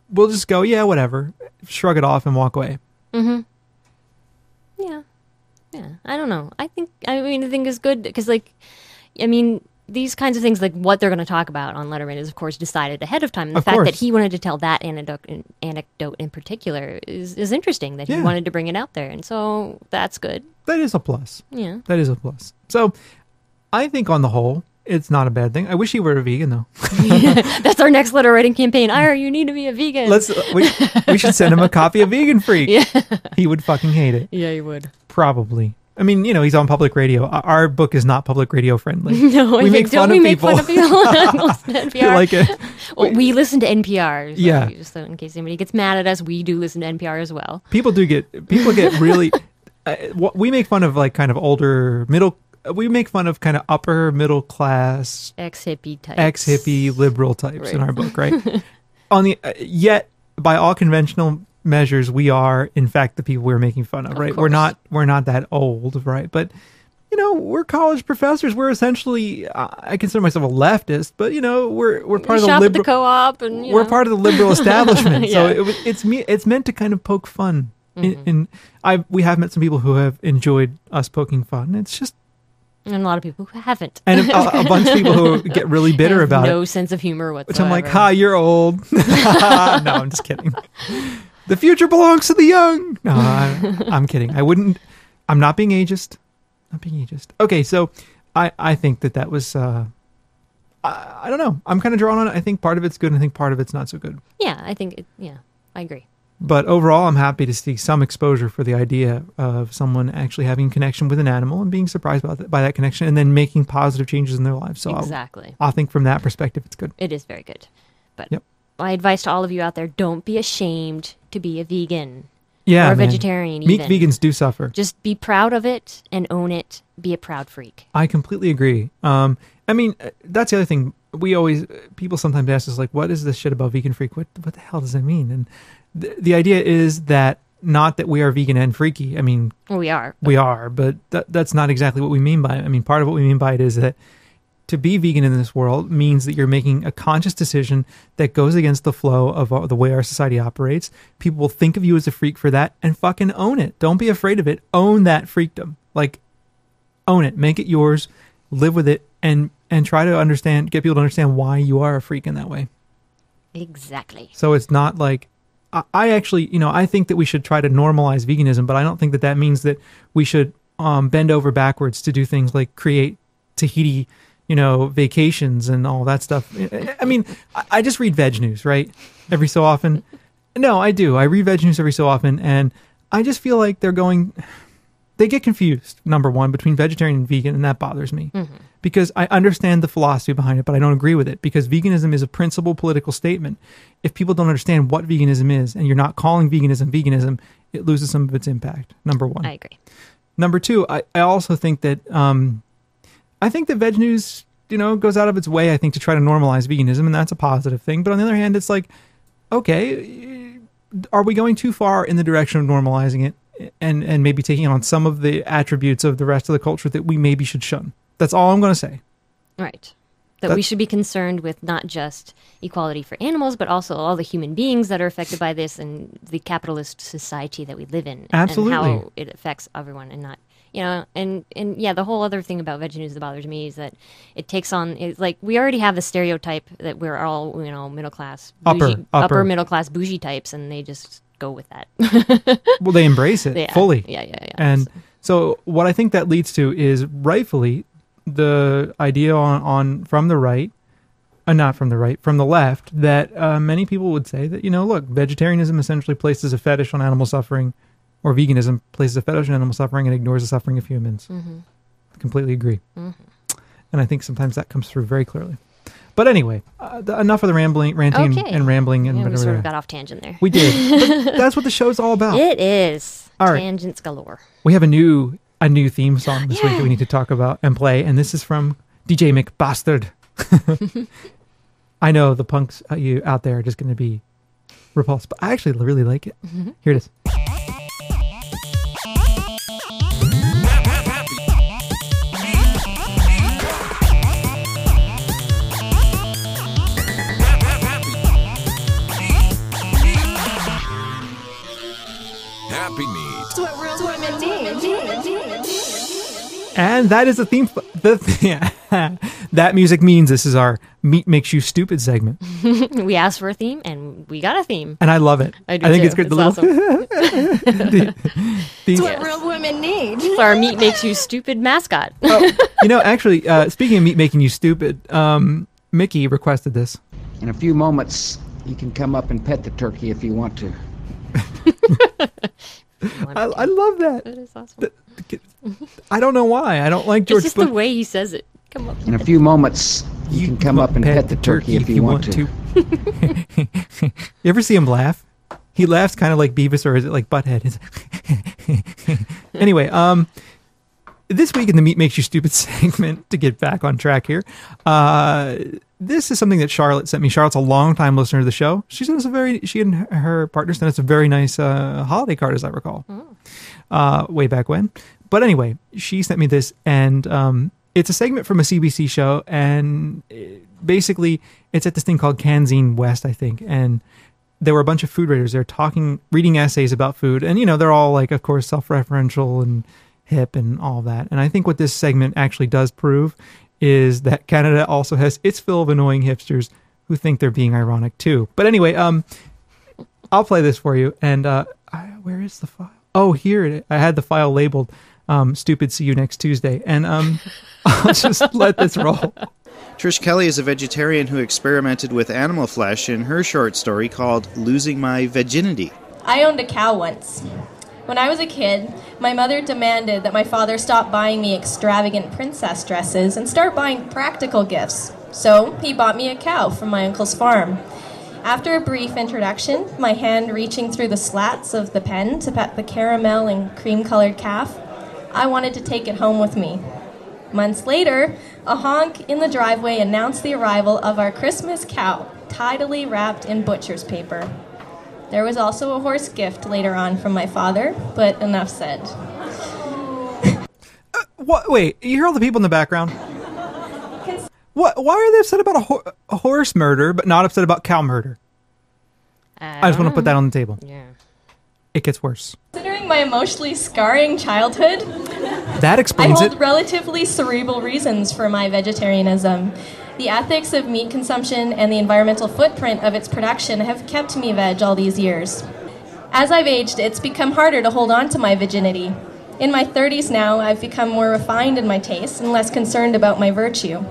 we'll just go, yeah, whatever, shrug it off and walk away. Mm-hmm. Yeah. I don't know. I think is good because, these kinds of things, what they're going to talk about on Letterman is, of course, decided ahead of time. And the fact that he wanted to tell that anecdote in particular is interesting, that he wanted to bring it out there. And so that's good. That is a plus. Yeah. That is a plus. So I think on the whole, it's not a bad thing. I wish he were a vegan, though. That's our next letter writing campaign. Ira, you need to be a vegan. We should send him a copy of Vegan Freak. Yeah. He would fucking hate it. Yeah, he would. Probably. I mean, he's on public radio. Our book is not public radio friendly. No, we make fun of people. Listen to NPR. We listen to NPR. Just so in case anybody gets mad at us, we do listen to NPR as well. People get really. we make fun of like kind of older middle. We make fun of kind of upper middle class, ex-hippie types, ex-hippie liberal types in Right. our book, right? On the yet by all conventional measures, we are in fact the people we're making fun of, right? course. We're not that old, right? But you know, we're college professors. We're essentially, I consider myself a leftist, but you know, we're part of the shop at the liberal. co-op, and We're part of the liberal establishment, so Yeah. it's meant to kind of poke fun. We have met some people who have enjoyed us poking fun. It's just, and a lot of people who haven't. and a bunch of people who get really bitter Have about no it. sense of humor whatsoever. Which I'm like, ha, you're old. No, I'm just kidding. The future belongs to the young. No, I'm kidding. I'm not being ageist. Not being ageist. Okay, so I think that was, I don't know. I'm kind of drawn on it. I think part of it's good and I think part of it's not so good. Yeah, I think, I agree. But overall, I'm happy to see some exposure for the idea of someone actually having a connection with an animal and being surprised by that connection and then making positive changes in their lives. So Exactly. I think from that perspective, it's good. It is very good. But Yep. my advice to all of you out there, don't be ashamed to be a vegan Yeah, or a man. vegetarian Meek even. vegans do suffer. Just be proud of it and own it. Be a proud freak. I completely agree. I mean, that's the other thing. People sometimes ask us, like, what is this shit about vegan freak? What the hell does that mean? And the idea is that not that we are vegan and freaky. I mean, Well, we are. we are, but that's not exactly what we mean by it. I mean, part of what we mean by it is that to be vegan in this world means that you're making a conscious decision that goes against the flow of the way our society operates. People will think of you as a freak for that and fucking own it. Don't be afraid of it. Own that freakdom. Like, own it. Make it yours. Live with it and try to get people to understand why you are a freak in that way. Exactly. So it's not like, I actually, I think that we should try to normalize veganism, but I don't think that means that we should bend over backwards to do things like create Tahiti, vacations and all that stuff. I mean, I just read veg news, right? Every so often. No, I do. I read veg news every so often, and I just feel like they get confused, number one, between vegetarian and vegan, and that bothers me. Mm-hmm. Because I understand the philosophy behind it, but I don't agree with it, because veganism is a principal political statement. If people don't understand what veganism is, and you're not calling veganism, it loses some of its impact, number one. I agree. Number two, I also think that veg news, goes out of its way, I think, to try to normalize veganism, and that's a positive thing. But on the other hand, it's like, okay, are we going too far in the direction of normalizing it and maybe taking on some of the attributes of the rest of the culture that we maybe should shun? That's all I'm going to say. Right. That we should be concerned with not just equality for animals, but also all the human beings that are affected by this and the capitalist society that we live in. Absolutely. And how it affects everyone and not, and yeah, the whole other thing about veg news that bothers me is that it takes on, it's like, we already have the stereotype that we're all, middle class, upper middle class bougie types, and they just go with that. Well, they embrace it fully. Yeah. And so what I think that leads to is rightfully the idea from the right, not from the right, from the left, that many people would say that, look, vegetarianism essentially places a fetish on animal suffering, or veganism places a fetish on animal suffering and ignores the suffering of humans. Mm-hmm. I completely agree. Mm-hmm. And I think sometimes that comes through very clearly. But anyway, enough of the ranting and rambling and Yeah, we whatever. sort of got off tangent there. We did. But that's what the show's all about. It is. All right. Tangents galore. We have a new theme song this week that we need to talk about and play, and this is from DJ McBastard. I know the punks you out there are just going to be repulsed, but I actually really like it. Mm-hmm. Here it is. Happy Meat. And that is the theme. That music means this is our Meat Makes You Stupid segment. We asked for a theme, and we got a theme. And I love it. I do think too. it's good. It's awesome. It's what real women need. It's our Meat Makes You Stupid mascot. Actually, speaking of Meat Making You Stupid, Mickey requested this. In a few moments, you can come up and pet the turkey if you want to. I love that. That is awesome. I don't know why. I don't like George It's just Bush. the way he says it. Come up. In a few moments, you can come up and pet the turkey if you want to. You ever see him laugh? He laughs kind of like Beavis, or is it like Butthead? Anyway, this week in the Meat Makes You Stupid segment, to get back on track here, this is something that Charlotte sent me. Charlotte's a longtime listener to the show. She and her partner sent us a very nice holiday card, as I recall, way back when. But anyway, she sent me this, and it's a segment from a CBC show, and basically it's at this thing called Canzine West, I think, and there were a bunch of food writers. They're reading essays about food, and they're all like, of course, self-referential and hip and all that. And I think what this segment actually does prove is that Canada also has its fill of annoying hipsters who think they're being ironic too. But anyway, I'll play this for you. And where is the file? Oh, here I had the file labeled "Stupid. See you next Tuesday," and I'll just let this roll. Trish Kelly is a vegetarian who experimented with animal flesh in her short story called "Losing My Veginity." I owned a cow once. When I was a kid, my mother demanded that my father stop buying me extravagant princess dresses and start buying practical gifts. So he bought me a cow from my uncle's farm. After a brief introduction, my hand reaching through the slats of the pen to pet the caramel and cream-colored calf, I wanted to take it home with me. Months later, a honk in the driveway announced the arrival of our Christmas cow, tidily wrapped in butcher's paper. There was also a horse gift later on from my father, but enough said. What? Wait, you hear all the people in the background? What? Why are they upset about a horse murder, but not upset about cow murder? I just want to put that on the table. Yeah. It gets worse. Considering my emotionally scarring childhood, that explains I hold relatively cerebral reasons for my vegetarianism. The ethics of meat consumption and the environmental footprint of its production have kept me veg all these years. As I've aged, it's become harder to hold on to my veginity. In my 30s now, I've become more refined in my tastes and less concerned about my virtue.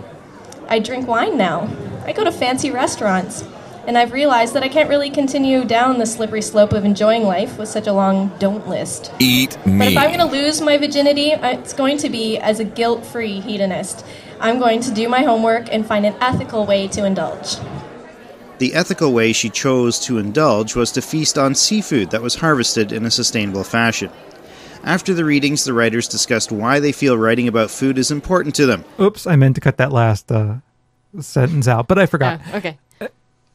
I drink wine now. I go to fancy restaurants. And I've realized that I can't really continue down the slippery slope of enjoying life with such a long don't list. Eat meat. But if I'm going to lose my virginity, it's going to be as a guilt-free hedonist. I'm going to do my homework and find an ethical way to indulge. The ethical way she chose to indulge was to feast on seafood that was harvested in a sustainable fashion. After the readings, the writers discussed why they feel writing about food is important to them. Oops, I meant to cut that last sentence out, but I forgot. Oh, okay.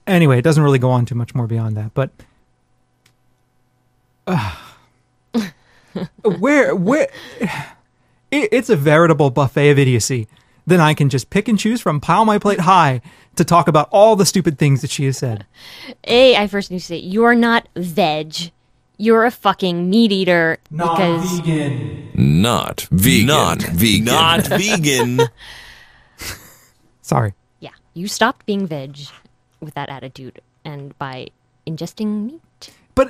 Anyway, it doesn't really go on too much more beyond that, but where it's a veritable buffet of idiocy. Then I can just pick and choose from, pile my plate high to talk about all the stupid things that she has said. I first need to say, you're not veg. You're a fucking meat eater. Not vegan. Not vegan. Not vegan. Not vegan. Sorry. Yeah, you stopped being veg with that attitude and by ingesting meat. But,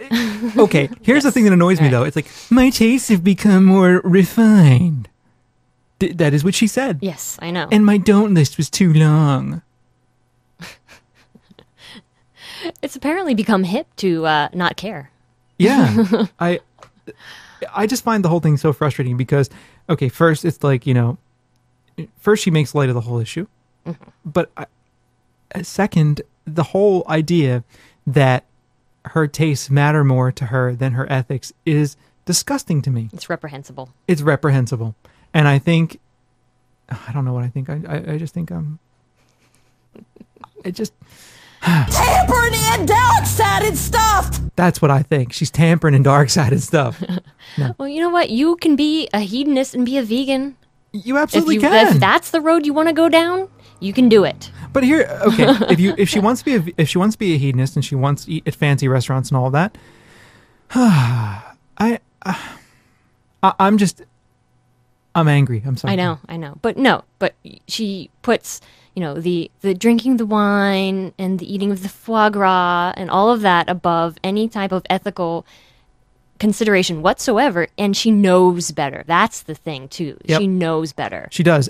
okay, here's the thing that annoys me, though. It's like, my tastes have become more refined. That is what she said. Yes, I know. And my don't list was too long. It's apparently become hip to not care. Yeah. I just find the whole thing so frustrating because, okay, first it's like, first she makes light of the whole issue. Mm-hmm. But second, the whole idea that her tastes matter more to her than her ethics is disgusting to me. It's reprehensible. It's reprehensible. And I think, I don't know what I think. I just think it just... Tampering in dark-sided stuff! That's what I think. She's tampering in dark-sided stuff. No. Well, you know what? You can be a hedonist and be a vegan. You absolutely can. If that's the road you want to go down, you can do it. But here, okay, if she wants to be a hedonist and she wants to eat at fancy restaurants and all that, I'm angry. I'm sorry. I know. But she puts, the drinking the wine and the eating of the foie gras and all of that above any type of ethical consideration whatsoever, and she knows better. That's the thing, too. Yep. She knows better. She does.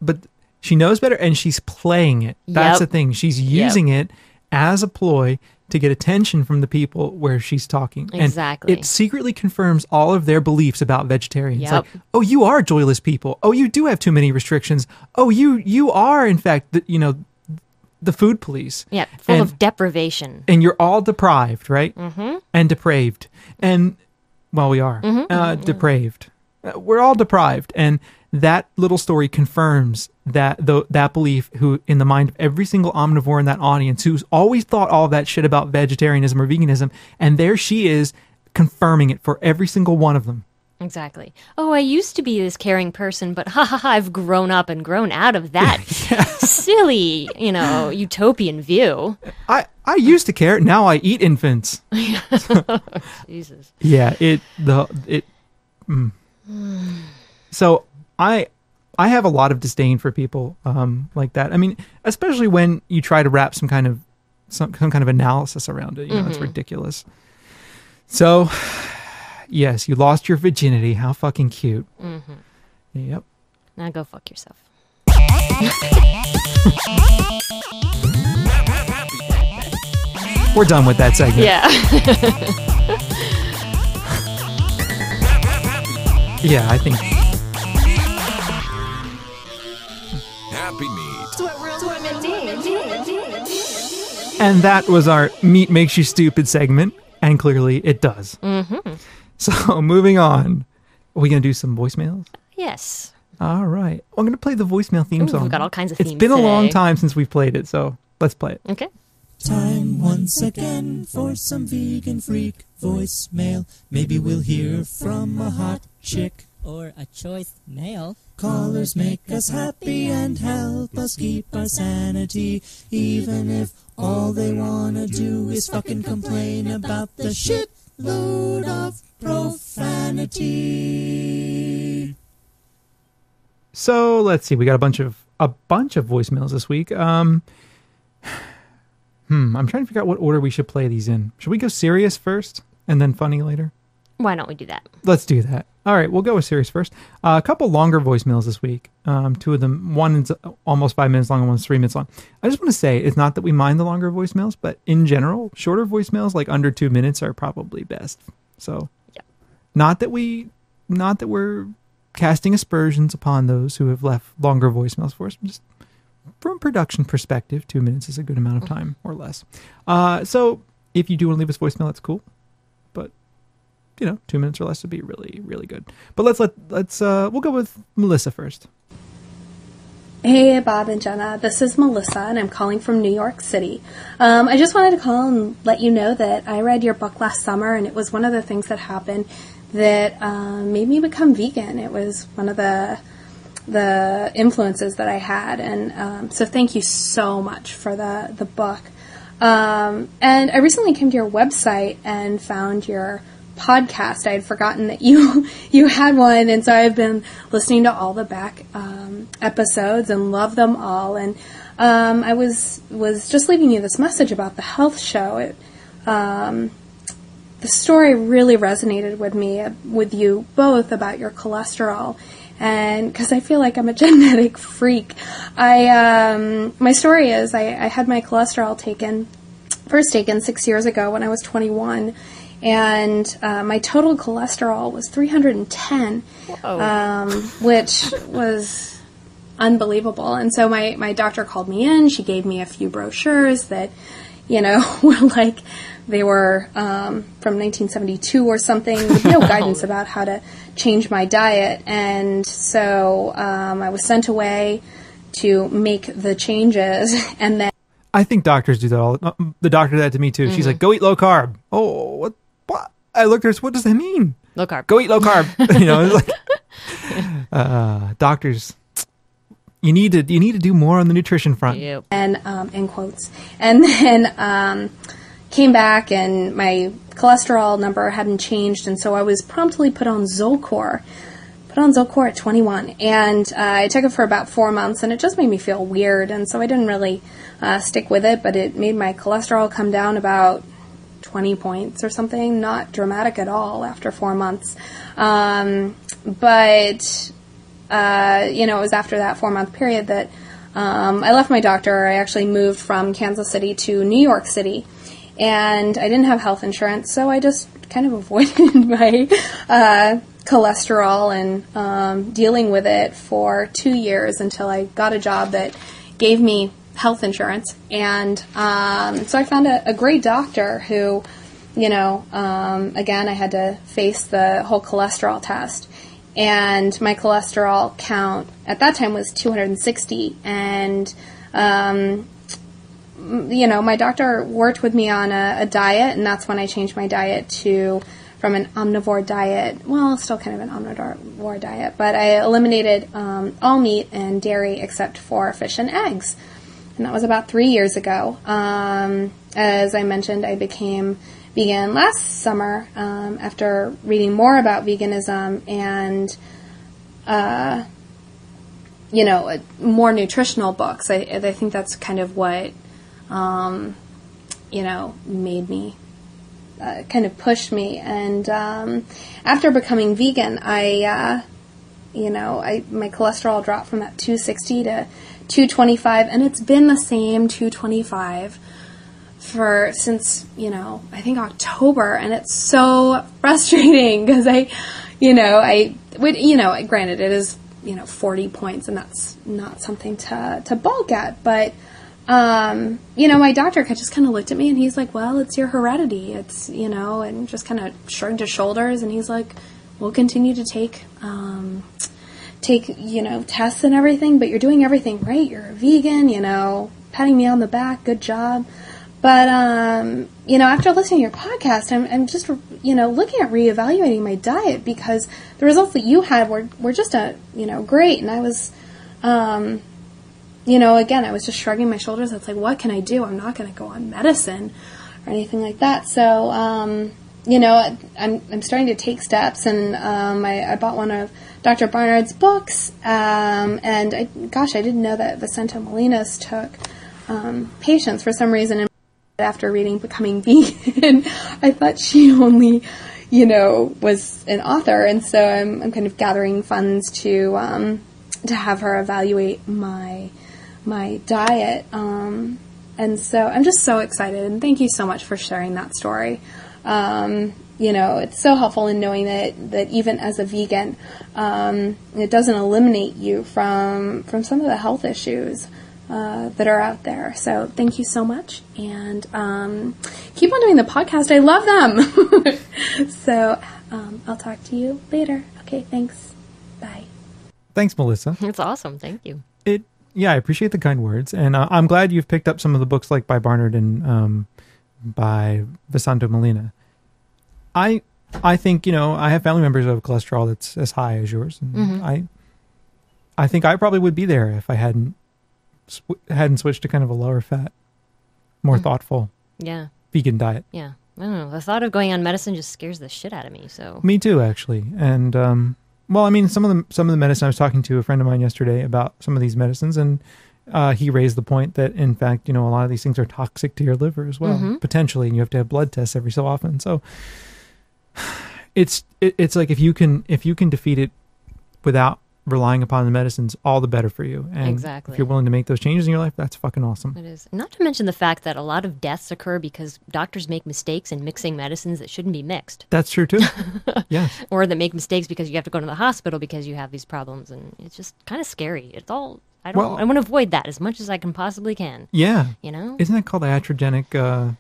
But she knows better and she's playing it. That's the thing. She's using it as a ploy to get attention from the people where she's talking. Exactly. And it secretly confirms all of their beliefs about vegetarians. Yep. Like, oh, you are joyless people. Oh, you do have too many restrictions. Oh, you are, in fact, the food police. Yeah, full of deprivation. And you're all deprived, right? Mm-hmm. And depraved. And, well, we are. Mm-hmm. Depraved. We're all deprived, and that little story confirms that that belief who in the mind of every single omnivore in that audience who's always thought all that shit about vegetarianism or veganism, and there she is confirming it for every single one of them. Exactly. Oh, I used to be this caring person, but I've grown up and grown out of that silly, utopian view. I used to care. Now I eat infants. Jesus. Yeah. So I have a lot of disdain for people like that. I mean, especially when you try to wrap some kind of analysis around it. It's ridiculous. So. Yes, you lost your virginity. How fucking cute. Mm-hmm. Yep. Now go fuck yourself. We're done with that segment. Yeah. Yeah, I think. Happy Meat. And that was our Meat Makes You Stupid segment. And clearly it does. Mm-hmm. So, moving on. Are we going to do some voicemails? Yes. All right. I'm going to play the voicemail theme song. We've got all kinds of themes It's been a long today. time since we've played it, so let's play it. Okay. Time once again for some vegan freak voicemail. Maybe we'll hear from a hot chick. Or a choice male. Callers make us happy and help us keep our sanity. Even if all they wanna do is fucking complain about the shitload of profanity. So let's see. We got a bunch of voicemails this week. I'm trying to figure out what order we should play these in. Should we go serious first and then funny later? Why don't we do that? Let's do that. All right, we'll go with serious first. A couple longer voicemails this week. Two of them, one is almost 5 minutes long and one's 3 minutes long. I just want to say, it's not that we mind the longer voicemails, but in general, shorter voicemails, like under 2 minutes, are probably best. So, yeah. Not that we're casting aspersions upon those who have left longer voicemails for us. Just from a production perspective, 2 minutes is a good amount of time or less. So if you do want to leave us voicemail, that's cool. But 2 minutes or less would be really, really good. But let's we'll go with Melissa first. Hey, Bob and Jenna. This is Melissa, and I'm calling from New York City. I just wanted to call and let you know that I read your book last summer, and it was one of the things that happened that made me become vegan. It was one of the influences that I had, and so thank you so much for the book. And I recently came to your website and found your podcast. I had forgotten that you had one, and so I've been listening to all the back episodes and love them all. And I was just leaving you this message about the health show. The story really resonated with me, with you both, about your cholesterol. And because I feel like I'm a genetic freak, my story is I had my cholesterol first taken 6 years ago when I was 21, and my total cholesterol was 310, which was unbelievable. And so my doctor called me in. She gave me a few brochures that, were like, they were from 1972 or something, with no guidance about how to change my diet. And so I was sent away to make the changes, and then I think doctors do that all. The doctor did that to me too. Mm-hmm. She's like, "Go eat low carb." Oh, what? I looked at her. What does that mean? Low carb. Go eat low carb. It's like doctors. You need to do more on the nutrition front. Yep. And in quotes, and then came back, and my cholesterol number hadn't changed, and so I was promptly put on Zocor. At 21, and I took it for about 4 months, and it just made me feel weird, and so I didn't really stick with it, but it made my cholesterol come down about 20 points or something, not dramatic at all after 4 months. But it was after that 4 month period that I left my doctor. I actually moved from Kansas City to New York City, and I didn't have health insurance, so I just kind of avoided my cholesterol and dealing with it for 2 years until I got a job that gave me health insurance. And so I found a great doctor who, again, I had to face the whole cholesterol test. and my cholesterol count at that time was 260. And, my doctor worked with me on a diet, and that's when I changed my diet from an omnivore diet, still kind of an omnivore diet, but I eliminated all meat and dairy except for fish and eggs. And that was about 3 years ago. As I mentioned, I became vegan last summer after reading more about veganism and, more nutritional books. I think that's kind of what, made me, kind of pushed me. And after becoming vegan, my cholesterol dropped from that 260 to 225, and it's been the same 225 since I think October, and it's so frustrating because granted it is 40 points, and that's not something to balk at, but my doctor just kind of looked at me and he's like, well, it's your heredity, it's and just kind of shrugged his shoulders, and he's like, we'll continue to take tests and everything, but you're doing everything right. You're a vegan, patting me on the back. Good job. But, after listening to your podcast, I'm just, looking at reevaluating my diet because the results that you had were just, great. And I was, again, I was just shrugging my shoulders. It's like, what can I do? I'm not going to go on medicine or anything like that. So, I'm starting to take steps, and I bought one of Dr. Barnard's books, and I didn't know that Vicenta Molinas took patients for some reason. And after reading Becoming Vegan, I thought she only, was an author, and so I'm kind of gathering funds to have her evaluate my diet, and so I'm just so excited, and thank you so much for sharing that story. It's so helpful in knowing that even as a vegan, it doesn't eliminate you from some of the health issues that are out there. So thank you so much, and keep on doing the podcast. I love them. So I'll talk to you later. Okay, thanks. Bye. Thanks, Melissa. It's awesome. Thank you. I appreciate the kind words, and I'm glad you've picked up some of the books like by Barnard and by Vicenta Molina. I think, I have family members who have cholesterol that's as high as yours. And I think I probably would be there if I hadn't switched to kind of a lower fat, more thoughtful vegan diet. Yeah. I don't know. The thought of going on medicine just scares the shit out of me. So me too, actually. And, some of the medicine, I was talking to a friend of mine yesterday about some of these medicines, and he raised the point that, in fact, a lot of these things are toxic to your liver as well, potentially, and you have to have blood tests every so often. So it's like if you can defeat it without relying upon the medicines, all the better for you. And exactly. If you're willing to make those changes in your life, that's fucking awesome. It is. Not to mention the fact that a lot of deaths occur because doctors make mistakes in mixing medicines that shouldn't be mixed. That's true too. Yeah. Or that make mistakes because you have to go to the hospital because you have these problems, and it's just kind of scary. It's all I want to avoid that as much as I can possibly can. Yeah. Isn't that called iatrogenic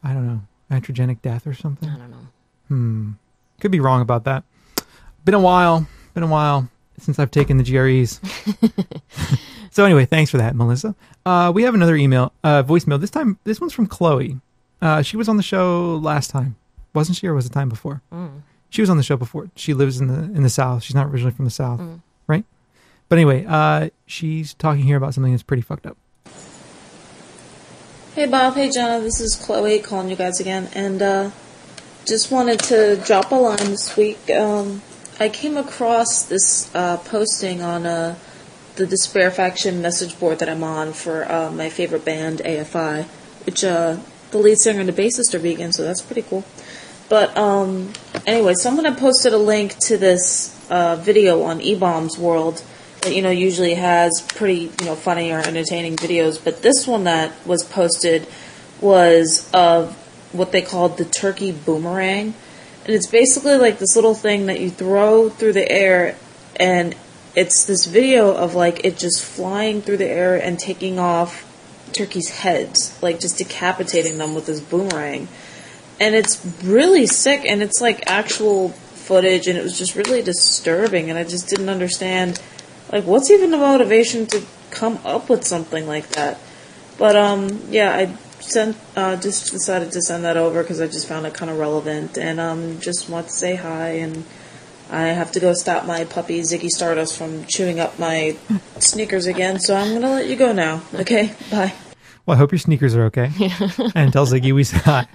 iatrogenic death or something? I don't know. Could be wrong about that. Been a while since I've taken the GREs. So anyway, thanks for that, Melissa. We have another voicemail. This one's from Chloe. She was on the show last time, wasn't she, or was it time before? She was on the show before. She lives in the South. She's not originally from the South, right? But anyway, she's talking here about something that's pretty fucked up. Hey Bob, hey Jenna, this is Chloe calling you guys again, and just wanted to drop a line this week. I came across this posting on the Despair Faction message board that I'm on for my favorite band, AFI, which the lead singer and the bassist are vegan, so that's pretty cool. But anyway, someone had posted a link to this video on E-Bomb's World that, usually has pretty, funny or entertaining videos, but this one that was posted was of what they called the turkey boomerang. And it's basically like this little thing that you throw through the air, and it's this video of like it just flying through the air and taking off turkeys' heads, like just decapitating them with this boomerang. And it's really sick, and it's like actual footage, and it was just really disturbing, and I just didn't understand, like, what's even the motivation to come up with something like that. But yeah, I just decided to send that over because I just found it kind of relevant, and just want to say hi. And I have to go stop my puppy Ziggy Stardust from chewing up my sneakers again, so I'm gonna let you go now. Okay, bye. Well, I hope your sneakers are okay. And tell Ziggy we said hi.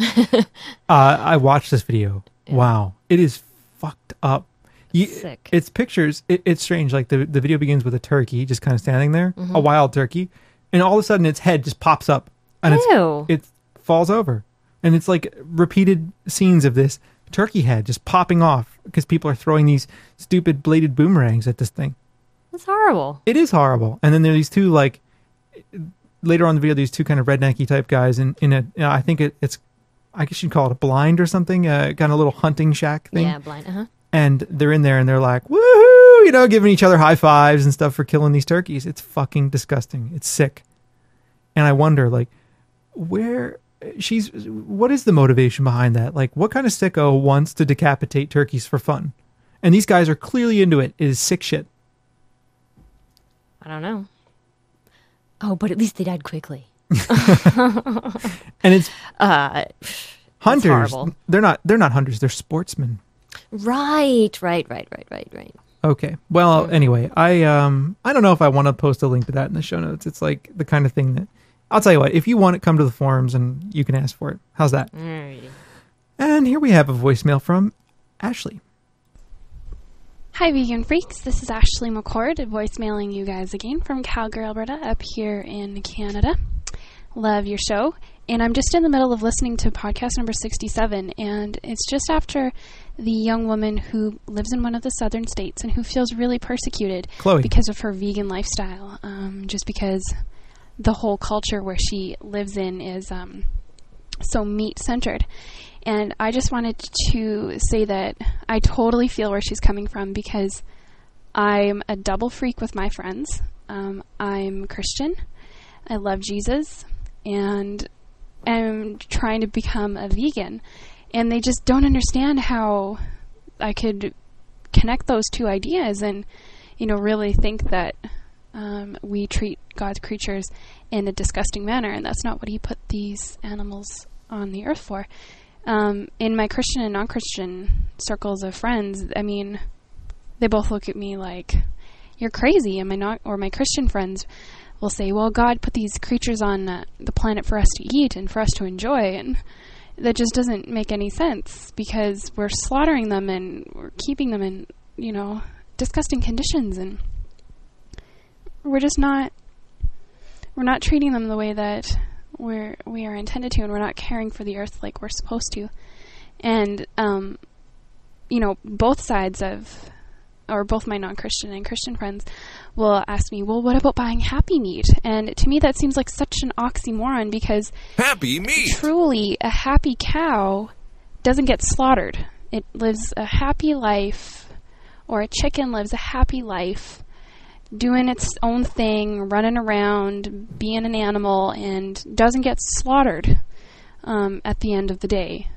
I watched this video. Yeah. Wow, it is fucked up. Sick. It's pictures. It's strange. Like the video begins with a turkey just kind of standing there, a wild turkey, and all of a sudden its head just pops up and it falls over, and it's like repeated scenes of this turkey head just popping off because people are throwing these stupid bladed boomerangs at this thing. That's horrible. It is horrible. And then there are these two, like, later on in the video, these two kind of rednecky type guys in a, I think it's, I guess you'd call it a blind or something, kind of little hunting shack thing. Yeah, blind, And they're in there and they're like, woohoo, you know, giving each other high fives and stuff for killing these turkeys. It's fucking disgusting. It's sick. And I wonder, like, what is the motivation behind that? Like, what kind of sicko wants to decapitate turkeys for fun? And these guys are clearly into it. It is sick shit. I don't know. Oh, but at least they died quickly. And it's hunters. They're not hunters. They're sportsmen. Right. Okay. Well, anyway, I don't know if I want to post a link to that in the show notes. It's like the kind of thing that, I'll tell you what, if you want it, come to the forums and you can ask for it. How's that? Alrighty. And here we have a voicemail from Ashley. Hi, vegan freaks. This is Ashley McCord, voicemailing you guys again from Calgary, Alberta, up here in Canada. Love your show. And I'm just in the middle of listening to podcast number 67, and it's just after the young woman who lives in one of the southern states and who feels really persecuted Chloe. Because of her vegan lifestyle, just because the whole culture where she lives in is so meat-centered. And I just wanted to say that I totally feel where she's coming from, because I'm a double freak with my friends. I'm Christian. I love Jesus. And I'm trying to become a vegan. And they just don't understand how I could connect those two ideas and, you know, really think that we treat God's creatures in a disgusting manner. And that's not what he put these animals on the earth for. In my Christian and non-Christian circles of friends, I mean, they both look at me like, you're crazy. And my Christian friends will say, well, God put these creatures on the planet for us to eat and for us to enjoy. And that just doesn't make any sense, because we're slaughtering them and we're keeping them in, you know, disgusting conditions. And we're not treating them the way that we are intended to, and we're not caring for the earth like we're supposed to. And, you know, both sides of, or both my non-Christian and Christian friends will ask me, well, what about buying happy meat? And to me, that seems like such an oxymoron, because happy meat, truly, a happy cow doesn't get slaughtered. It lives a happy life, or a chicken lives a happy life, doing its own thing, running around, being an animal, and doesn't get slaughtered at the end of the day.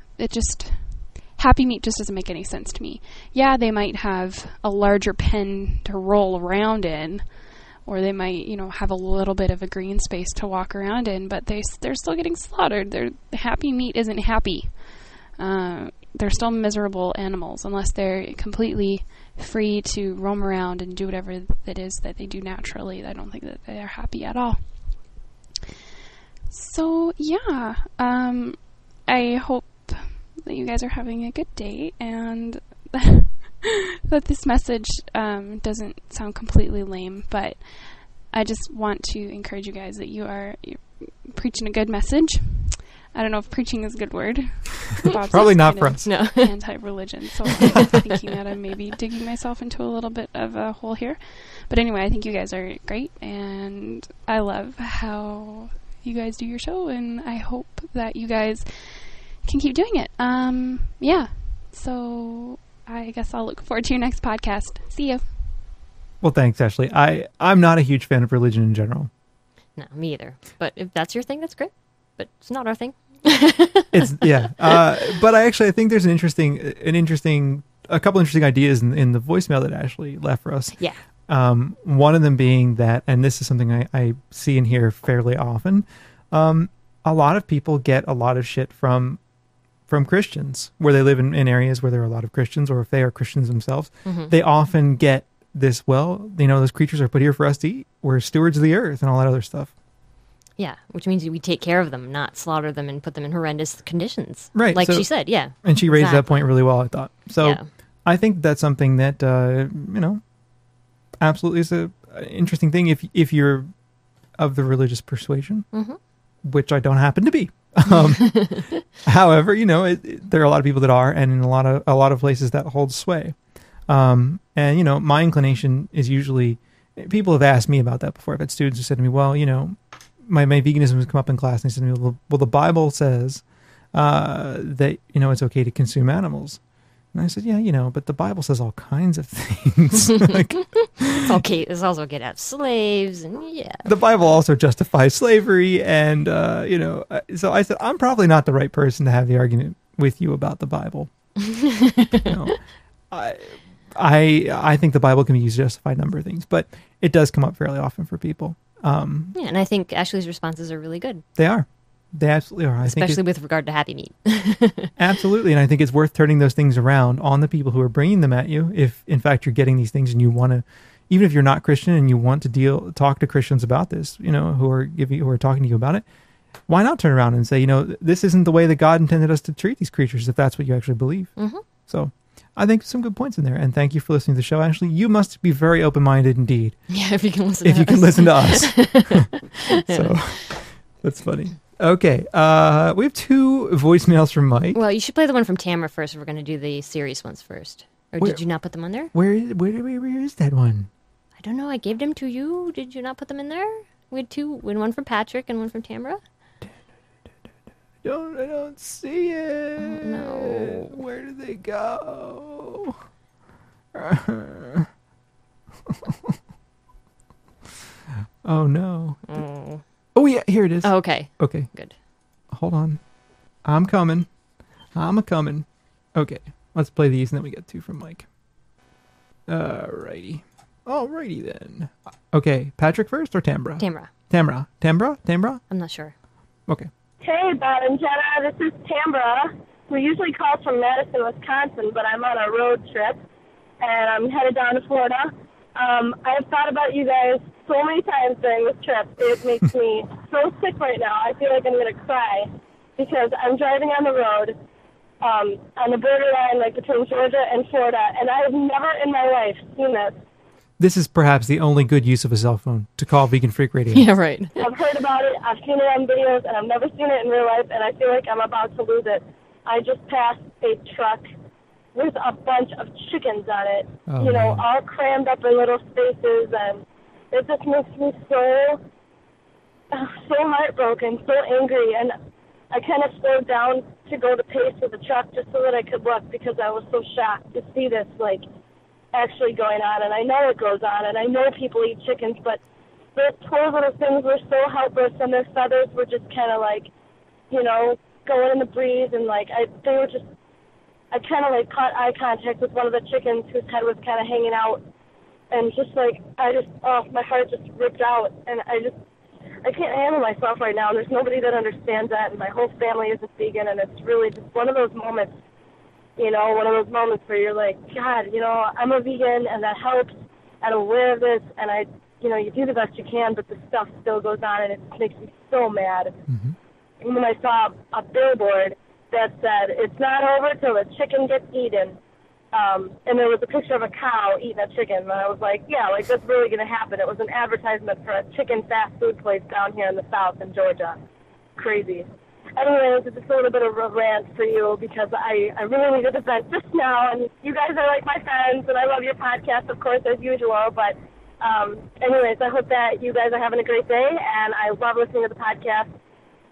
Happy meat just doesn't make any sense to me. Yeah, they might have a larger pen to roll around in, or they might, you know, have a little bit of a green space to walk around in, but they're still getting slaughtered. Happy meat isn't happy. They're still miserable animals, unless they're completely free to roam around and do whatever it is that they do naturally. I don't think that they are happy at all. So, yeah, I hope that you guys are having a good day, and that this message doesn't sound completely lame, but I just want to encourage you guys that you're preaching a good message. I don't know if preaching is a good word. Probably not for us. No. Anti-religion, so I'm thinking that I'm maybe digging myself into a little bit of a hole here. But anyway, I think you guys are great, and I love how you guys do your show, and I hope that you guys can keep doing it. Yeah. So I guess I'll look forward to your next podcast. See you. Well, thanks, Ashley. I'm not a huge fan of religion in general. No, me either. But if that's your thing, that's great. But it's not our thing. But I think there's an interesting a couple interesting ideas in the voicemail that Ashley left for us. Yeah. One of them being that, and this is something I see and hear fairly often, a lot of people get a lot of shit from Christians, where they live in areas where there are a lot of Christians, or if they are Christians themselves, they often get this, well, those creatures are put here for us to eat. We're stewards of the earth and all that other stuff. Yeah, which means we take care of them, not slaughter them and put them in horrendous conditions. Right. Like she said, yeah. And she raised that point really well, I thought. So I think that's something that, absolutely is an interesting thing if you're of the religious persuasion, which I don't happen to be. However, there are a lot of people that are, and in a lot of places that holds sway. And my inclination is usually, people have asked me about that before. I've had students who said to me, well, my veganism has come up in class, and they said to me, well, the Bible says that it's okay to consume animals. And I said, yeah, but the Bible says all kinds of things. It's okay. It's also okay to have slaves, and the Bible also justifies slavery, and so I said, I'm probably not the right person to have the argument with you about the Bible. I think the Bible can be used to justify a number of things, but it does come up fairly often for people. And I think Ashley's responses are really good. They are. They absolutely are. Especially with regard to happy meat. Absolutely. And I think it's worth turning those things around on the people who are bringing them at you. If, in fact, you're getting these things and you want to, even if you're not Christian and you want to talk to Christians about this, who are talking to you about it, why not turn around and say, this isn't the way that God intended us to treat these creatures, if that's what you actually believe. So I think some good points in there. And thank you for listening to the show, Ashley. You must be very open-minded indeed. Yeah, if you can listen to us. So that's funny. Okay, we have 2 voicemails from Mike. Well, you should play the one from Tamara first. We're going to do the serious ones first. Or did you not put them on there? Where is that one? I don't know. I gave them to you. Did you not put them in there? We had 2, one from Patrick and one from Tamara. I don't see it. Oh, no. Where did they go? Oh, no. Oh, yeah, here it is. Oh, okay. Okay. Good. Hold on. I'm coming. Okay, let's play these and then we get 2 from Mike. Alrighty then. Okay, Patrick first or Tamara? Tamara? I'm not sure. Okay. Hey, Bob and Jenna, this is Tamara, who usually calls from Madison, Wisconsin, but I'm on a road trip, and I'm headed down to Florida. I have thought about you guys so many times during this trip. It makes me so sick right now. I feel like I'm going to cry because I'm driving on the road on the borderline, like between Georgia and Florida, and I have never in my life seen this. This is perhaps the only good use of a cell phone, to call Vegan Freak Radio. Yeah, right. I've heard about it, I've seen it on videos, and I've never seen it in real life, and I feel like I'm about to lose it. I just passed a truck with a bunch of chickens on it, all crammed up in little spaces, and it just makes me so heartbroken, so angry, and I kind of slowed down to go the pace of the truck just so that I could look because I was so shocked to see this, actually going on, and I know it goes on, and I know people eat chickens, but those poor little things were so helpless, and their feathers were just kind of going in the breeze, and I kind of caught eye contact with one of the chickens whose head was kind of hanging out, and my heart just ripped out, and I can't handle myself right now, and there's nobody that understands that, and my whole family isn't vegan, and it's really just one of those moments, one of those moments where you're like, God, I'm a vegan, and that helps, and I'm aware of this, and you do the best you can, but the stuff still goes on, and it makes me so mad. Mm-hmm. And when I saw a billboard that said, it's not over till a chicken gets eaten, and there was a picture of a cow eating a chicken, and I was like, that's really going to happen. It was an advertisement for a chicken fast food place down here in the South in Georgia. Crazy. Anyways, it's just a little bit of a rant for you because I really needed to vent just now, and you guys are like my friends, and I love your podcast, of course, as usual, but anyways, I hope that you guys are having a great day, and I love listening to the podcast,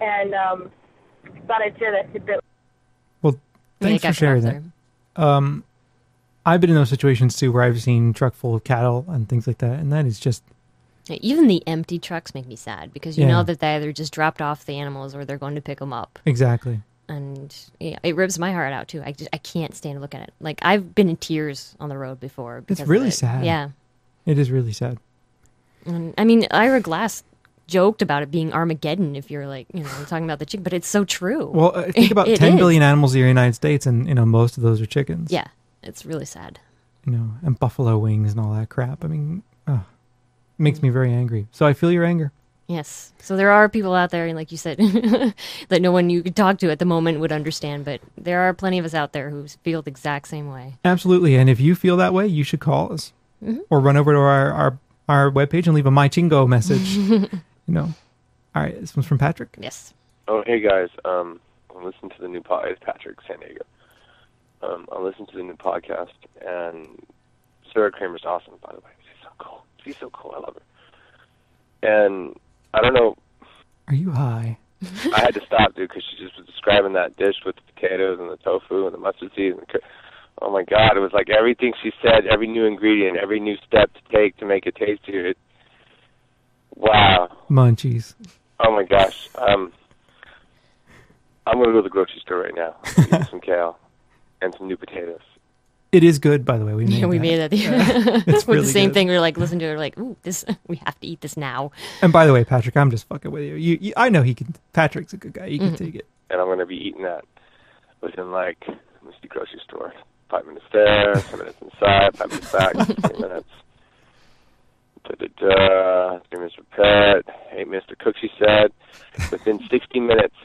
and thought I'd share that tidbit. Well, thanks for sharing that. I've been in those situations too where I've seen truck full of cattle and things like that, and that is just... Even the empty trucks make me sad because you know that they either just dropped off the animals or they're going to pick them up. Exactly. And yeah, it rips my heart out too. I can't stand to look at it. Like, I've been in tears on the road before. It's really sad. Yeah. It is really sad. And, I mean, Ira Glass joked about it being Armageddon if you're like, talking about the chicken, but it's so true. Well, think about 10 billion animals in the United States, and, most of those are chickens. Yeah, it's really sad. And buffalo wings and all that crap. I mean, it makes me very angry. So I feel your anger. Yes. So there are people out there, and like you said, that no one you could talk to at the moment would understand, but there are plenty of us out there who feel the exact same way. Absolutely. And if you feel that way, you should call us or run over to our webpage and leave a My Chingo message. All right. This one's from Patrick. Yes. Oh, hey guys. I'm listening to the new podcast. It's Patrick, San Diego. I listened to the new podcast, and Sarah Kramer's awesome, by the way. She's so cool. She's so cool. I love her. And I don't know. Are you high? I had to stop, dude, because she just was describing that dish with the potatoes and the tofu and the mustard seeds. Oh, my God. It was like everything she said, every new ingredient, every new step to take to make it tastier. Wow. Munchies. Oh, my gosh. I'm going to go to the grocery store right now and get some kale and some new potatoes. It is good, by the way. We made that. It's with really the same good. thing. We were like, listen to it. We're like, ooh, we have to eat this now. And by the way, Patrick, I'm just fucking with you. I know he can. Patrick's a good guy. He can take it. And I'm going to be eating that within, like, let's see, grocery store. 5 minutes there, 10 minutes inside, 5 minutes back, 3 minutes. 3 minutes for pet. Hey, Mr. Cook, she said. Within 60 minutes.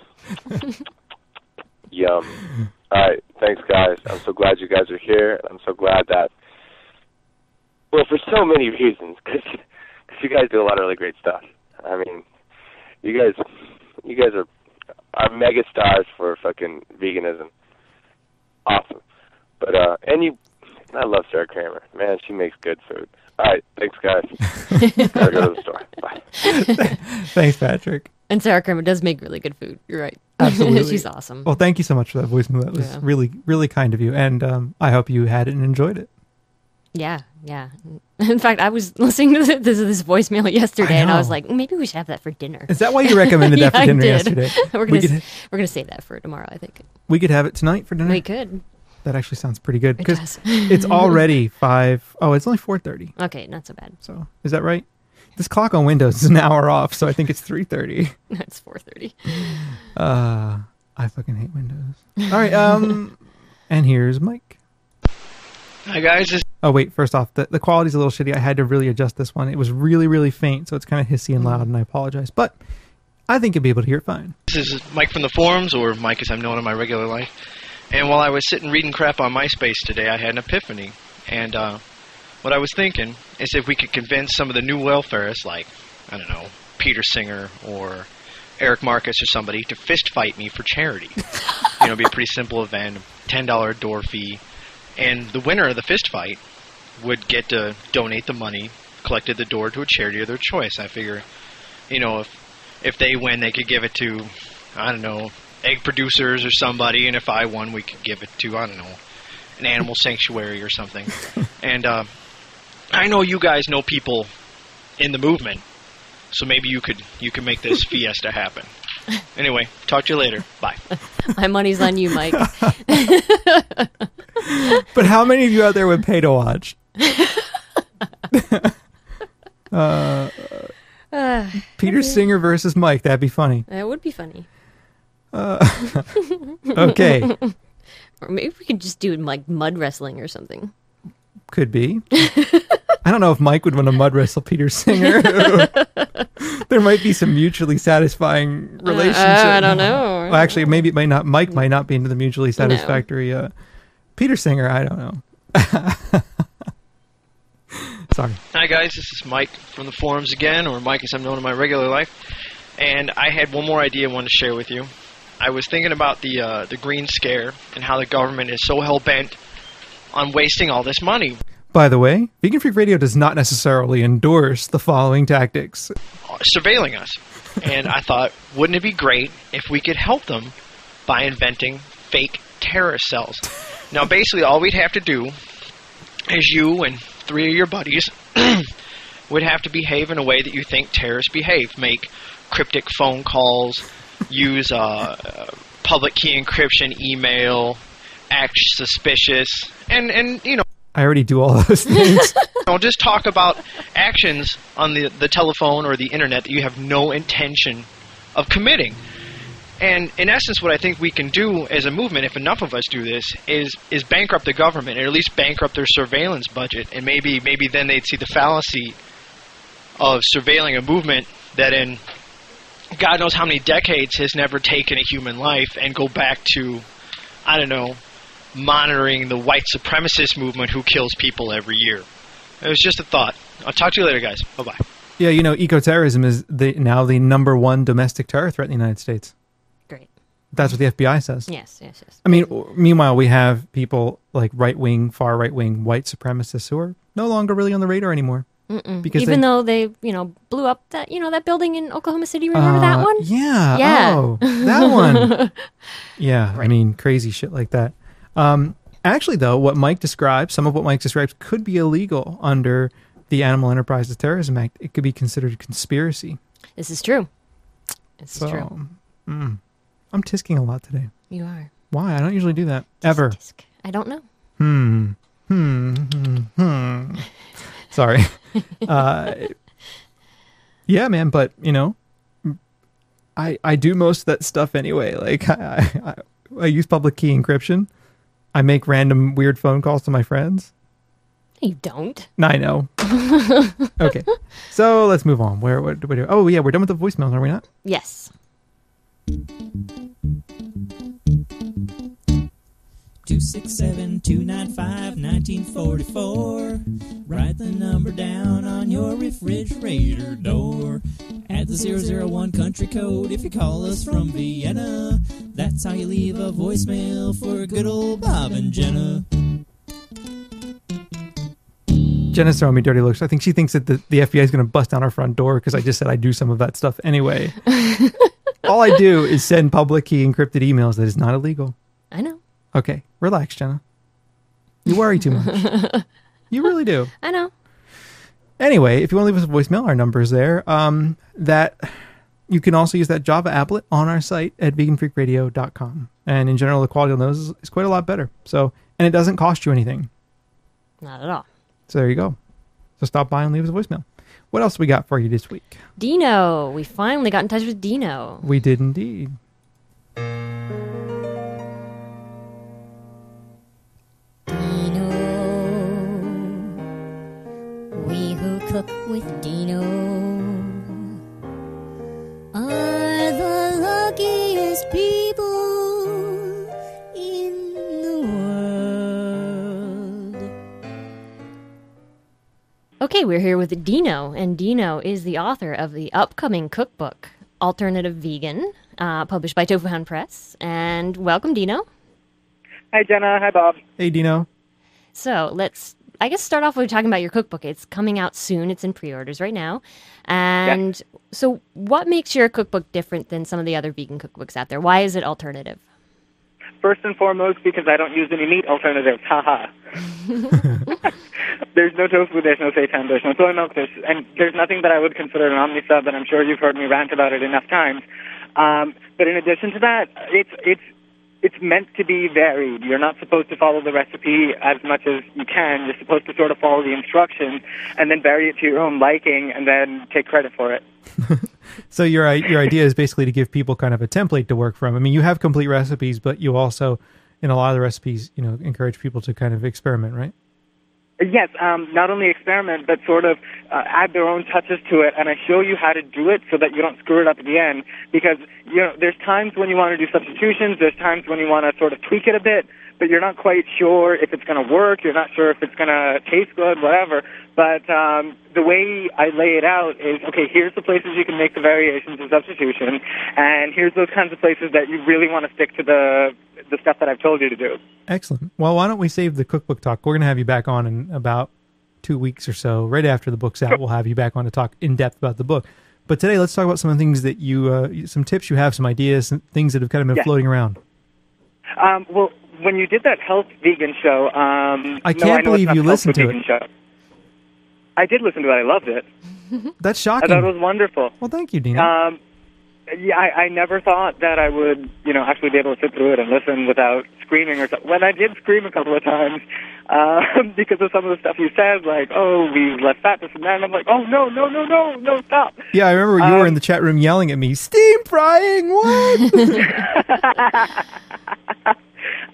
Yum. All right, thanks, guys. I'm so glad you guys are here. I'm so glad that, well, for so many reasons, because you guys do a lot of really great stuff. I mean, you guys are mega stars for fucking veganism. Awesome. But, I love Sarah Kramer. Man, she makes good food. All right, thanks, guys. Gotta go to the store. Bye. Thanks, Patrick. And Sarah Kramer does make really good food. You're right. Absolutely. She's awesome. Well, thank you so much for that voicemail. That was really, really kind of you. And I hope you had it and enjoyed it. Yeah. In fact, I was listening to this voicemail yesterday, and I was like, maybe we should have that for dinner. Is that why you recommended that for dinner yesterday? We're gonna save that for tomorrow, I think. We could have it tonight for dinner? We could. That actually sounds pretty good. It does. It's already 5. Oh, it's only 4:30. Okay, not so bad. So, is that right? This clock on Windows is an hour off, so I think it's 3:30. It's 4:30. I fucking hate Windows. All right, and here's Mike. Hi, guys. Oh, wait, first off, the quality's a little shitty. I had to really adjust this one. It was really, really faint, so it's kind of hissy and loud, and I apologize. But I think you'll be able to hear it fine. This is Mike from the forums, or Mike as I'm known in my regular life. And while I was sitting reading crap on MySpace today, I had an epiphany. And what I was thinking is if we could convince some of the new welfareists, like, I don't know, Peter Singer or Eric Marcus or somebody, to fist fight me for charity. It'd be a pretty simple event, $10 door fee. And the winner of the fist fight would get to donate the money collected at the door to a charity of their choice. I figure, if they win, they could give it to, I don't know, egg producers or somebody, and if I won, we could give it to, I don't know, an animal sanctuary or something. And I know you guys know people in the movement, so maybe you could make this fiesta happen. Anyway, talk to you later. Bye. My money's on you, Mike. But how many of you out there would pay to watch? Peter Singer versus Mike. That'd be funny. That would be funny. Okay. Or maybe we could just do like mud wrestling or something. Could be. I don't know if Mike would want to mud wrestle Peter Singer. There might be some mutually satisfying relationship. I don't know. Well, actually, maybe it might not. Mike might not be into the mutually satisfactory. Peter Singer, I don't know. Sorry. Hi guys, this is Mike from the forums again, or Mike as I'm known in my regular life. And I had one more idea I wanted to share with you. I was thinking about the green scare and how the government is so hell-bent on wasting all this money. By the way, Vegan Freak Radio does not necessarily endorse the following tactics. Surveilling us. And I thought, wouldn't it be great if we could help them by inventing fake terrorist cells? Now, basically, all we'd have to do is you and 3 of your buddies would have to behave in a way that you think terrorists behave. Make cryptic phone calls, use public key encryption, email, act suspicious, and you know. I already do all those things. Don't just talk about actions on the telephone or the internet that you have no intention of committing. And in essence, what I think we can do as a movement, if enough of us do this, is bankrupt the government, or at least bankrupt their surveillance budget, and maybe then they'd see the fallacy of surveilling a movement that in God knows how many decades has never taken a human life, and go back to, I don't know, monitoring the white supremacist movement who kills people every year. It was just a thought. I'll talk to you later, guys. Bye-bye. Yeah, you know, eco-terrorism is now the number one domestic terror threat in the United States. Great. That's what the FBI says. Yes. I mean, meanwhile, we have people like right-wing, far right-wing white supremacists who are no longer really on the radar anymore. Because even though they, blew up that, that building in Oklahoma City. Remember that one? Yeah. Oh, that one. Yeah. Right. I mean, crazy shit like that. Actually, though, some of what Mike describes could be illegal under the Animal Enterprises Terrorism Act. It could be considered a conspiracy. This is true. This is true. I'm tisking a lot today. You are. Why? I don't usually do that. Ever. Tisk. I don't know. Sorry. Yeah, man, but, I do most of that stuff anyway. Like, I use public key encryption. I make random weird phone calls to my friends. You don't. I know. Okay. So let's move on. What do we do? Oh, yeah, we're done with the voicemails, are we not? Yes. 267-295-1944. Write the number down on your refrigerator door. Add the 001 country code if you call us from Vienna. That's how you leave a voicemail for good old Bob and Jenna. Jenna's throwing me dirty looks. I think she thinks that the FBI is going to bust down our front door because I just said I do some of that stuff anyway. All I do is send public key encrypted emails that is not illegal. I know. Okay, relax, Jenna. You worry too much. You really do. I know. Anyway, if you want to leave us a voicemail, our number is there. That you can also use that Java applet on our site at veganfreakradio.com. And in general, the quality on those is quite a lot better. So, and it doesn't cost you anything. Not at all. So there you go. So stop by and leave us a voicemail. What else we got for you this week? Dino. We finally got in touch with Dino. We did indeed. Dino. We who cook with Dino are the luckiest people in the world. Okay, we're here with Dino, and Dino is the author of the upcoming cookbook, Alternative Vegan, published by Tofu Hound Press. And welcome, Dino. Hi, Jenna. Hi, Bob. Hey, Dino. So let's, I guess, start off with talking about your cookbook. It's coming out soon. It's in pre-orders right now. And so what makes your cookbook different than some of the other vegan cookbooks out there? Why is it alternative? First and foremost, because I don't use any meat alternatives. Haha. There's no tofu, there's no seitan, there's no soy milk, there's nothing that I would consider an omni-sub, and I'm sure you've heard me rant about it enough times. But in addition to that, it's meant to be varied. You're not supposed to follow the recipe as much as you can. You're supposed to sort of follow the instructions and then vary it to your own liking and then take credit for it. So your idea is basically to give people kind of a template to work from. I mean, you have complete recipes, but you also, in a lot of the recipes, encourage people to kind of experiment, right? Yes, not only experiment, but sort of add their own touches to it, and I show you how to do it so that you don't screw it up at the end. Because, there's times when you want to do substitutions, there's times when you want to sort of tweak it a bit, but you're not quite sure if it's going to work, you're not sure if it's going to taste good, whatever. But the way I lay it out is, okay, here's the places you can make the variations of substitution, and here's those kinds of places that you really want to stick to the stuff that I've told you to do. Excellent. Well, why don't we save the cookbook talk? We're going to have you back on in about 2 weeks or so. Right after the book's out, we'll have you back on to talk in depth about the book. But today, let's talk about some of the things that you, some tips you have, some ideas, some things that have kind of been floating around. Well, when you did that health vegan show, I can't believe you listened to it. Show. I did listen to it. I loved it. That's shocking. I thought it was wonderful. Well, thank you, Dina. Yeah, I never thought that I would, actually be able to sit through it and listen without screaming or something. When I did scream a couple of times because of some of the stuff you said, like, oh, we left that, this and that, and I'm like, oh, no, stop. Yeah, I remember you were in the chat room yelling at me, steam frying, what?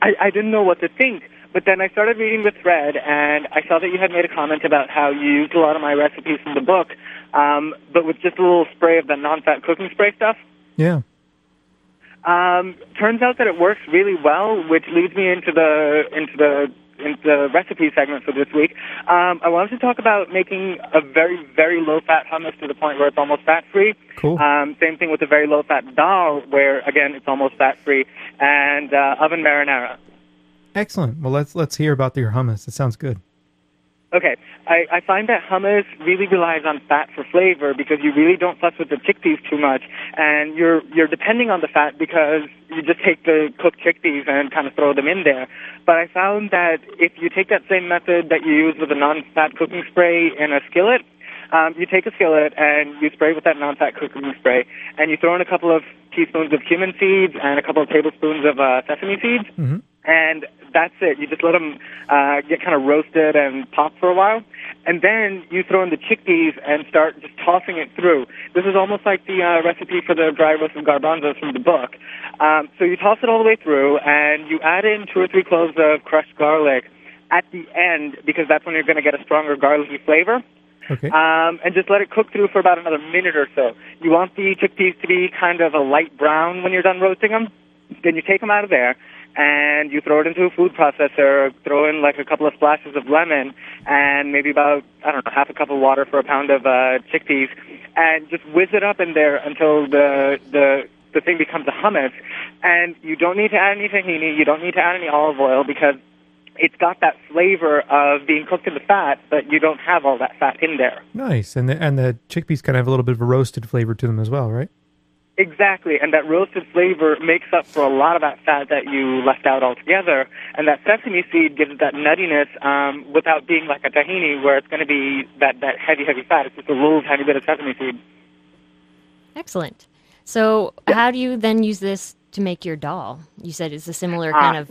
I didn't know what to think. But then I started reading the thread, and I saw that you had made a comment about how you used a lot of my recipes from the book, but with just a little spray of the non-fat cooking spray stuff. Yeah. Turns out that it works really well, which leads me into the recipe segment for this week. I wanted to talk about making a very, very low-fat hummus to the point where it's almost fat-free. Cool. Same thing with a very low-fat dal, where, again, it's almost fat-free, and oven marinara. Excellent. Well, let's hear about your hummus. It sounds good. Okay. I find that hummus really relies on fat for flavor because you really don't fuss with the chickpeas too much, and you're depending on the fat because you just take the cooked chickpeas and kind of throw them in there. But I found that if you take that same method that you use with a non-fat cooking spray in a skillet, you take a skillet and you spray with that non-fat cooking spray, and you throw in a couple of teaspoons of cumin seeds and a couple of tablespoons of sesame seeds, and that's it. You just let them get kind of roasted and pop for a while, and then you throw in the chickpeas and start just tossing it through. This is almost like the recipe for the dry roasted garbanzos from the book. So you toss it all the way through, and you add in 2 or 3 cloves of crushed garlic at the end because that's when you're going to get a stronger garlicky flavor. Okay. And just let it cook through for about another minute or so. You want the chickpeas to be kind of a light brown when you're done roasting them. Then you take them out of there, and you throw it into a food processor, throw in like a couple of splashes of lemon, and maybe about, half a cup of water for a pound of chickpeas, and just whiz it up in there until the thing becomes a hummus. And you don't need to add any tahini, you don't need to add any olive oil because it's got that flavor of being cooked in the fat, but you don't have all that fat in there. Nice. And the chickpeas kind of have a little bit of a roasted flavor to them as well, right? Exactly, and that roasted flavor makes up for a lot of that fat that you left out altogether, and that sesame seed gives it that nuttiness without being like a tahini where it's going to be that heavy, heavy fat. It's just a little tiny bit of sesame seed. Excellent. So how do you then use this to make your dal? You said it's a similar kind of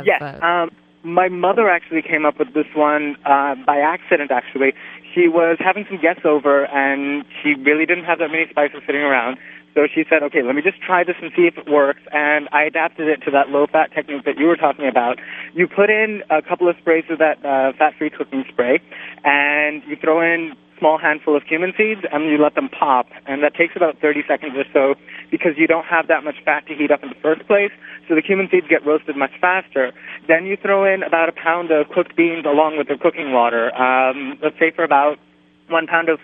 yes. My mother actually came up with this one by accident, actually. She was having some guests over, and she really didn't have that many spices sitting around. So she said, okay, let me just try this and see if it works. And I adapted it to that low-fat technique that you were talking about. You put in a couple of sprays of that fat-free cooking spray, and you throw in a small handful of cumin seeds, and you let them pop. And that takes about 30 seconds or so because you don't have that much fat to heat up in the first place. So the cumin seeds get roasted much faster. Then you throw in about a pound of cooked beans along with the cooking water. Let's say for about 1 pound of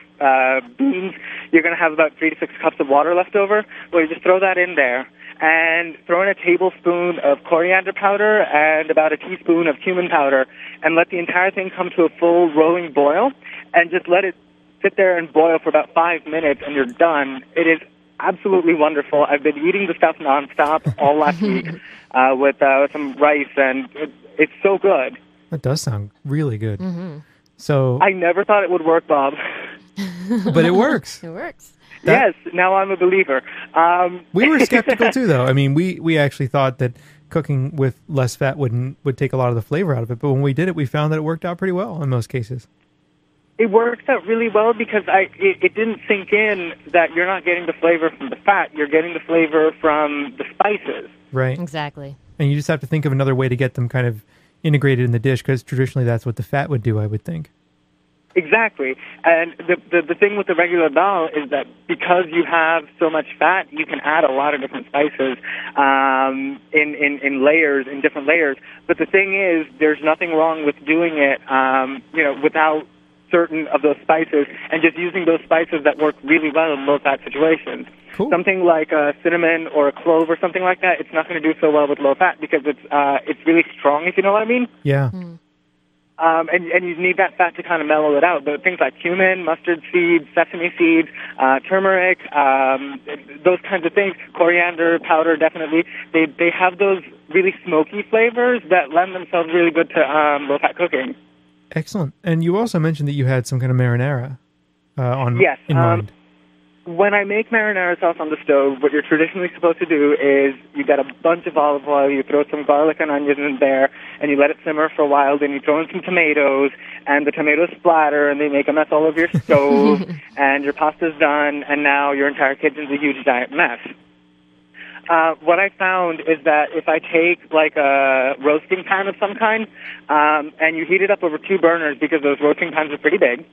beans, you're going to have about 3 to 6 cups of water left over. Well, you just throw that in there and throw in a tablespoon of coriander powder and about a teaspoon of cumin powder and let the entire thing come to a full rolling boil and just let it sit there and boil for about 5 minutes and you're done. It is absolutely wonderful. I've been eating the stuff nonstop all last week with some rice, and it's so good. That does sound really good. Mm-hmm. So I never thought it would work, Bob. But it works. It works. Yes, now I'm a believer. We were skeptical too, though. I mean, we actually thought that cooking with less fat would take a lot of the flavor out of it. But when we did it, we found that it worked out pretty well in most cases. It works out really well because it didn't sink in that you're not getting the flavor from the fat. You're getting the flavor from the spices. Right. Exactly. And you just have to think of another way to get them kind of integrated in the dish because traditionally that's what the fat would do, I would think. Exactly. And the thing with the regular dal is that because you have so much fat, you can add a lot of different spices in layers, in different layers. But the thing is, there's nothing wrong with doing it, without certain of those spices and just using those spices that work really well in low-fat situations. Cool. Something like a cinnamon or a clove or something like that, it's not going to do so well with low-fat because it's really strong, if you know what I mean. Yeah. And you need that fat to kind of mellow it out. But things like cumin, mustard seeds, sesame seeds, turmeric, those kinds of things, coriander powder, definitely, they have those really smoky flavors that lend themselves really good to low-fat cooking. Excellent. And you also mentioned that you had some kind of marinara in yes, mind. when I make marinara sauce on the stove, what you're traditionally supposed to do is you get a bunch of olive oil, you throw some garlic and onions in there, and you let it simmer for a while. Then you throw in some tomatoes, and the tomatoes splatter, and they make a mess all over your stove, and your pasta's done, and now your entire kitchen's a huge giant mess. What I found is that if I take like a roasting pan of some kind, and you heat it up over 2 burners because those roasting pans are pretty big,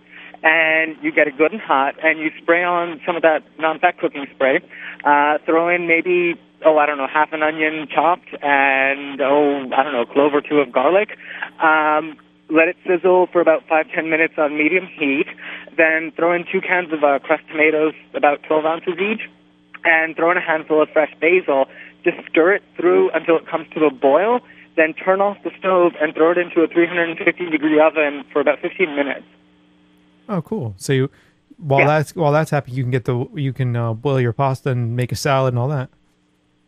and you get it good and hot, and you spray on some of that non-fat cooking spray, throw in maybe, half an onion chopped, and, a clove or 2 of garlic, let it sizzle for about 5-10 minutes on medium heat, then throw in 2 cans of crushed tomatoes, about 12 ounces each, and throw in a handful of fresh basil. Just stir it through until it comes to a boil, then turn off the stove and throw it into a 350-degree oven for about 15 minutes. Oh, cool. So while that's happening, you can boil your pasta and make a salad and all that.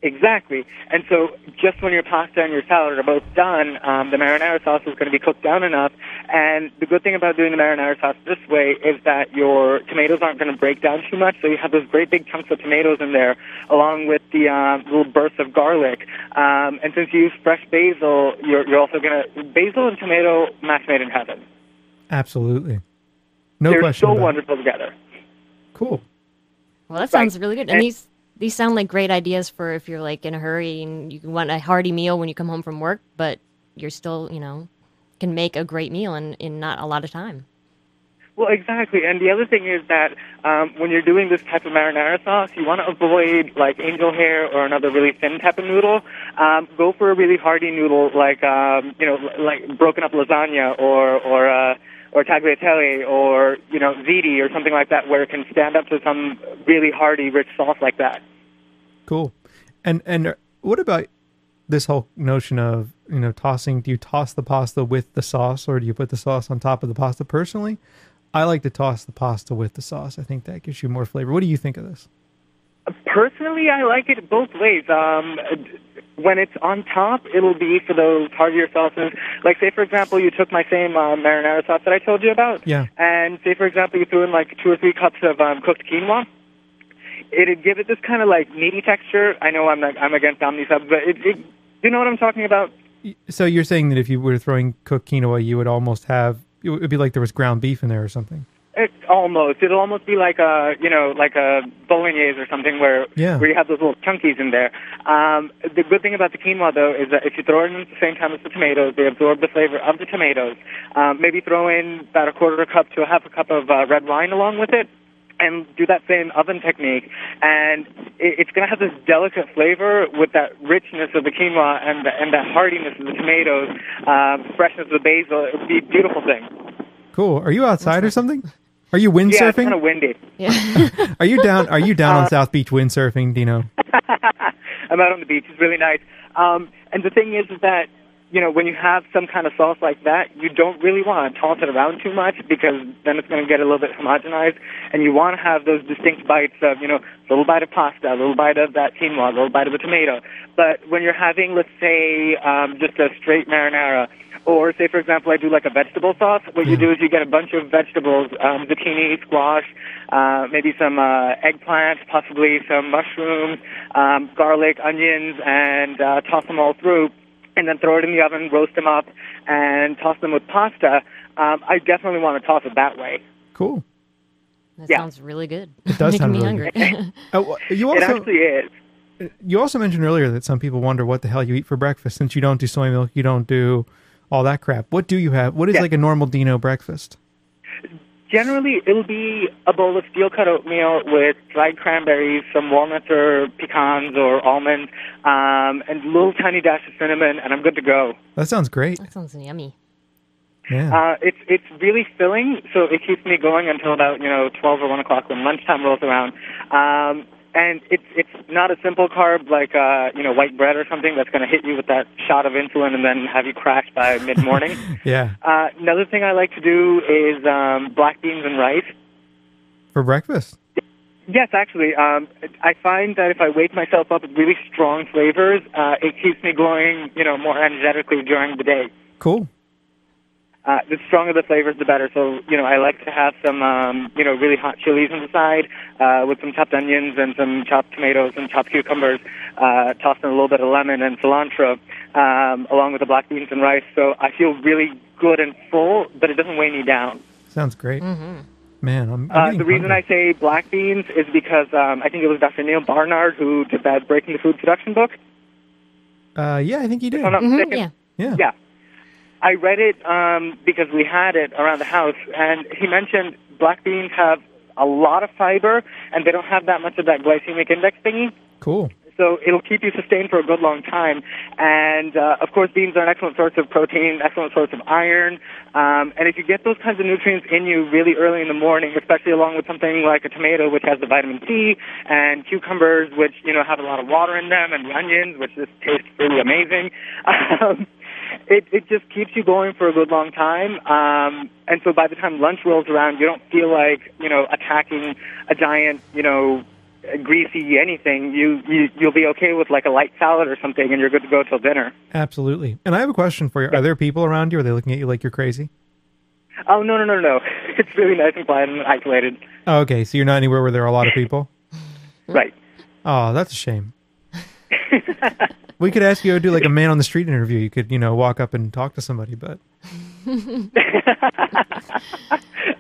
Exactly. And so just when your pasta and your salad are both done, the marinara sauce is going to be cooked down enough. And the good thing about doing the marinara sauce this way is that your tomatoes aren't going to break down too much. So you have those great big chunks of tomatoes in there, along with the little bursts of garlic. And since you use fresh basil, you're also going to... Basil and tomato, match made in heaven. Absolutely. No They're question so about wonderful together. Cool. Well, that sounds really good. And these sound like great ideas for if you're like in a hurry and you want a hearty meal when you come home from work, but you're still, can make a great meal in not a lot of time. Well, exactly. And the other thing is that when you're doing this type of marinara sauce, you want to avoid like angel hair or another really thin type of noodle. Go for a really hearty noodle like broken up lasagna or tagliatelle or, ziti or something like that where it can stand up to some really hearty, rich sauce like that. Cool. And what about this whole notion of, tossing? Do you toss the pasta with the sauce or do you put the sauce on top of the pasta? Personally, I like to toss the pasta with the sauce. I think that gives you more flavor. What do you think of this? Personally, I like it both ways. When it's on top, it'll be for those heartier sauces. Like, say, for example, you took my same marinara sauce that I told you about. Yeah. And say, for example, you threw in like 2 or 3 cups of cooked quinoa. It'd give it this kind of like meaty texture. I know I'm against omni subs, but you know what I'm talking about? So you're saying that if you were throwing cooked quinoa, you would almost have, it would be like there was ground beef in there or something. It'll almost be like a bolognese or something where you have those little chunkies in there. The good thing about the quinoa, though, is that if you throw it in at the same time as the tomatoes, they absorb the flavor of the tomatoes. Maybe throw in about a quarter cup to a half a cup of red wine along with it, and do that same oven technique. And it's going to have this delicate flavor with that richness of the quinoa and that heartiness of the tomatoes, freshness of the basil. It would be a beautiful thing. Cool. Are you outside or something? Are you windsurfing? Yeah, it's kind of windy. Yeah. Are you down on South Beach windsurfing, Dino? I'm out on the beach. It's really nice. And the thing is that, when you have some kind of sauce like that, you don't really want to toss it around too much because then it's going to get a little bit homogenized. And you want to have those distinct bites of, a little bite of pasta, a little bite of that quinoa, a little bite of the tomato. But when you're having, let's say, just a straight marinara, or say, for example, I do like a vegetable sauce, what you do is you get a bunch of vegetables, zucchini, squash, maybe some eggplant, possibly some mushrooms, garlic, onions, and toss them all through. And then throw it in the oven, roast them up, and toss them with pasta. I definitely want to toss it that way. Cool. That sounds really good. It does sound me really hungry. It actually is. You also mentioned earlier that some people wonder what the hell you eat for breakfast since you don't do soy milk, you don't do all that crap. What do you have? What is like a normal Dino breakfast? Generally, it'll be a bowl of steel-cut oatmeal with dried cranberries, some walnuts or pecans or almonds, and a little tiny dash of cinnamon, and I'm good to go. That sounds great. That sounds yummy. Yeah. It's really filling, so it keeps me going until about 12 or 1 o'clock when lunchtime rolls around. And it's not a simple carb like white bread or something that's going to hit you with that shot of insulin and then have you crash by mid-morning. Yeah. Another thing I like to do is black beans and rice. For breakfast? Yes, actually. I find that if I wake myself up with really strong flavors, it keeps me going, more energetically during the day. Cool. The stronger the flavors, the better. So, I like to have some, really hot chilies on the side with some chopped onions and some chopped tomatoes and chopped cucumbers, tossed in a little bit of lemon and cilantro, along with the black beans and rice. So I feel really good and full, but it doesn't weigh me down. Sounds great. Mm-hmm. Man, I'm the reason I say black beans is because I think it was Dr. Neil Barnard who did that Breaking the Food Production book. Yeah, I think he did. If I'm not mistaken. Yeah. I read it because we had it around the house, and he mentioned black beans have a lot of fiber, and they don't have that much of that glycemic index thingy. Cool. So it'll keep you sustained for a good long time. And, of course, beans are an excellent source of protein, excellent source of iron. And if you get those kinds of nutrients in you really early in the morning, especially along with something like a tomato, which has the vitamin C, and cucumbers, which, have a lot of water in them, and the onions, which just taste really amazing, it just keeps you going for a good long time. And so by the time lunch rolls around, you don't feel like, attacking a giant, greasy anything. You'll be okay with like a light salad or something, and you're good to go till dinner. Absolutely. And I have a question for you. Are there people around you? Are they looking at you like you're crazy? Oh, no. It's really nice and quiet and isolated. Oh, okay, so you're not anywhere where there are a lot of people? Right. Oh, that's a shame. We could ask you to do like a man on the street interview. You could, walk up and talk to somebody, but...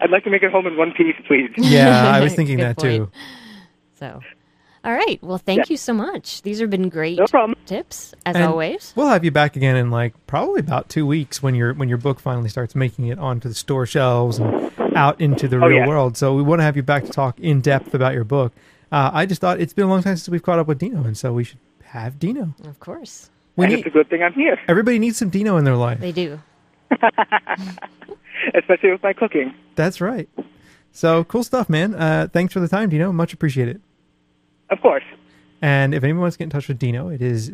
I'd like to make it home in one piece, please. Yeah, I was thinking Good that point. too. So, all right. Well, thank you so much. These have been great tips, as And always. We'll have you back again in probably about 2 weeks when your book finally starts making it onto the store shelves and out into the real world. So we want to have you back to talk in depth about your book. I just thought it's been a long time since we've caught up with Dino, and so we should have Dino. Of course. It's a good thing I'm here. Everybody needs some Dino in their life. They do. Especially with my cooking. That's right. So cool stuff, man. Thanks for the time, Dino. Much appreciated. Of course. And if anyone wants to get in touch with Dino, it is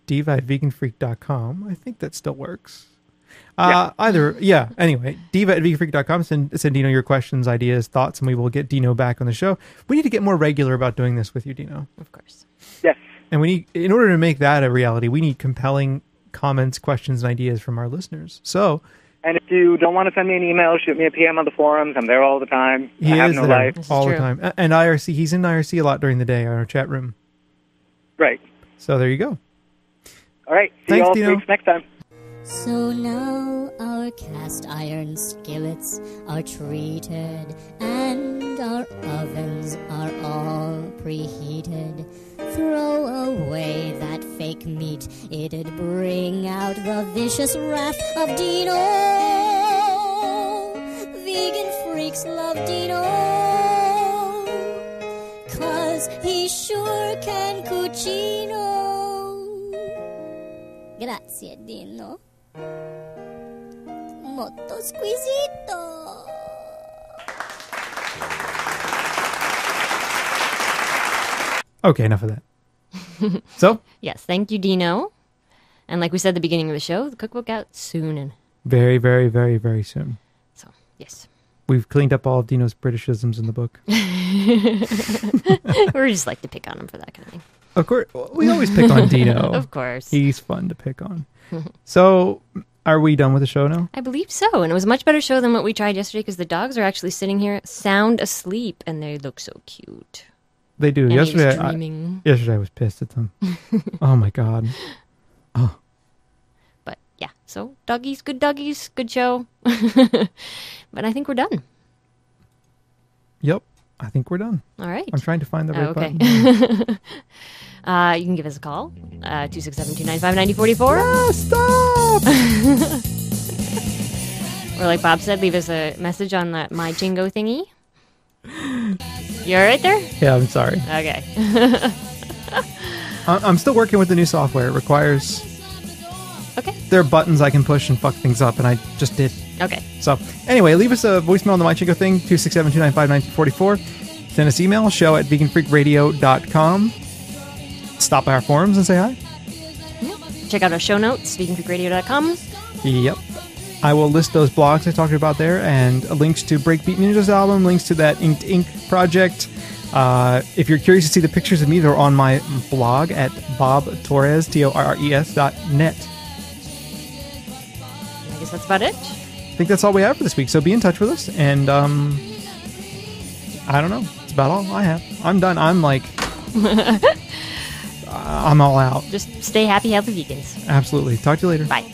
diva@veganfreak.com. I think that still works. Anyway, diva@veganfreak.com. Send Dino your questions, ideas, thoughts, and we will get Dino back on the show. We need to get more regular about doing this with you, Dino. Of course. Yes. And we need, in order to make that a reality, we need compelling comments, questions, and ideas from our listeners. So... And if you don't want to send me an email, shoot me a PM on the forums. I'm there all the time. He I have is no there life. all the time. And IRC, he's in IRC a lot during the day, our chat room. Right. So there you go. All right. See Thanks, you all Dino. next time. So now our cast iron skillets are treated and our ovens are all preheated. Throw away that fake meat, it'd bring out the vicious wrath of Dino. Vegan freaks love Dino, 'cause he sure can cucino. Grazie, Dino. Molto squisito. Okay, enough of that. So? Yes, thank you, Dino. And like we said at the beginning of the show, the cookbook out soon. And Very, very, very, very soon. so, yes. We've cleaned up all of Dino's Britishisms in the book. We just like to pick on him for that kind of thing. Of course, we always pick on Dino. Of course. He's fun to pick on. So, are we done with the show now? I believe so. And it was a much better show than what we tried yesterday because the dogs are actually sitting here sound asleep and they look so cute. They do. And Yesterday, he's dreaming. yesterday I was pissed at them. Oh my God. Oh. But yeah, so doggies, good show. But I think we're done. Yep. I think we're done. All right. I'm trying to find the right okay. button. You can give us a call, 267-295-9044. Yeah, stop! Or like Bob said, leave us a message on the My Chingo thingy. You all right there? Yeah, I'm sorry. Okay. I'm still working with the new software. It requires... Okay. There are buttons I can push and fuck things up, and I just did. Okay. So, anyway, leave us a voicemail on the My Chingo thing, 267-295-9044. Send us email, show@veganfreakradio.com. Stop by our forums and say hi. Check out our show notes, veganfreakradio.com. Yep. I will list those blogs I talked about there and links to Breakbeat Ninja's album, links to that Inked Ink project. If you're curious to see the pictures of me, they're on my blog at bobtorres, TORRES.net. I guess that's about it. think that's all we have for this week. So be in touch with us. And I don't know. It's about all I have. I'm done. I'm like, I'm all out. Just stay happy, healthy vegans. Absolutely. Talk to you later. Bye.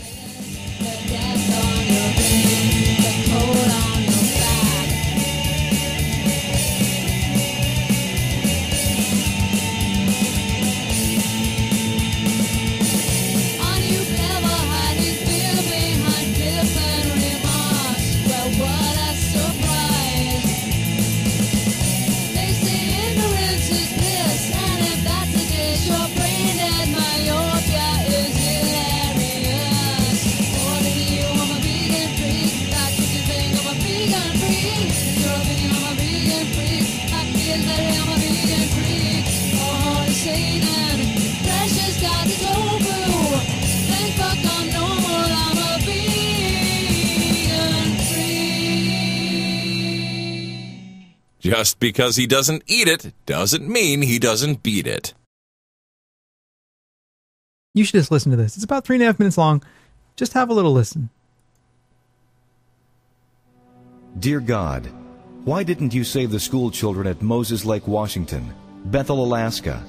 Just because he doesn't eat it doesn't mean he doesn't beat it. You should just listen to this. It's about 3.5 minutes long. Just have a little listen. Dear God, why didn't you save the school children at Moses Lake, Washington, Bethel, Alaska,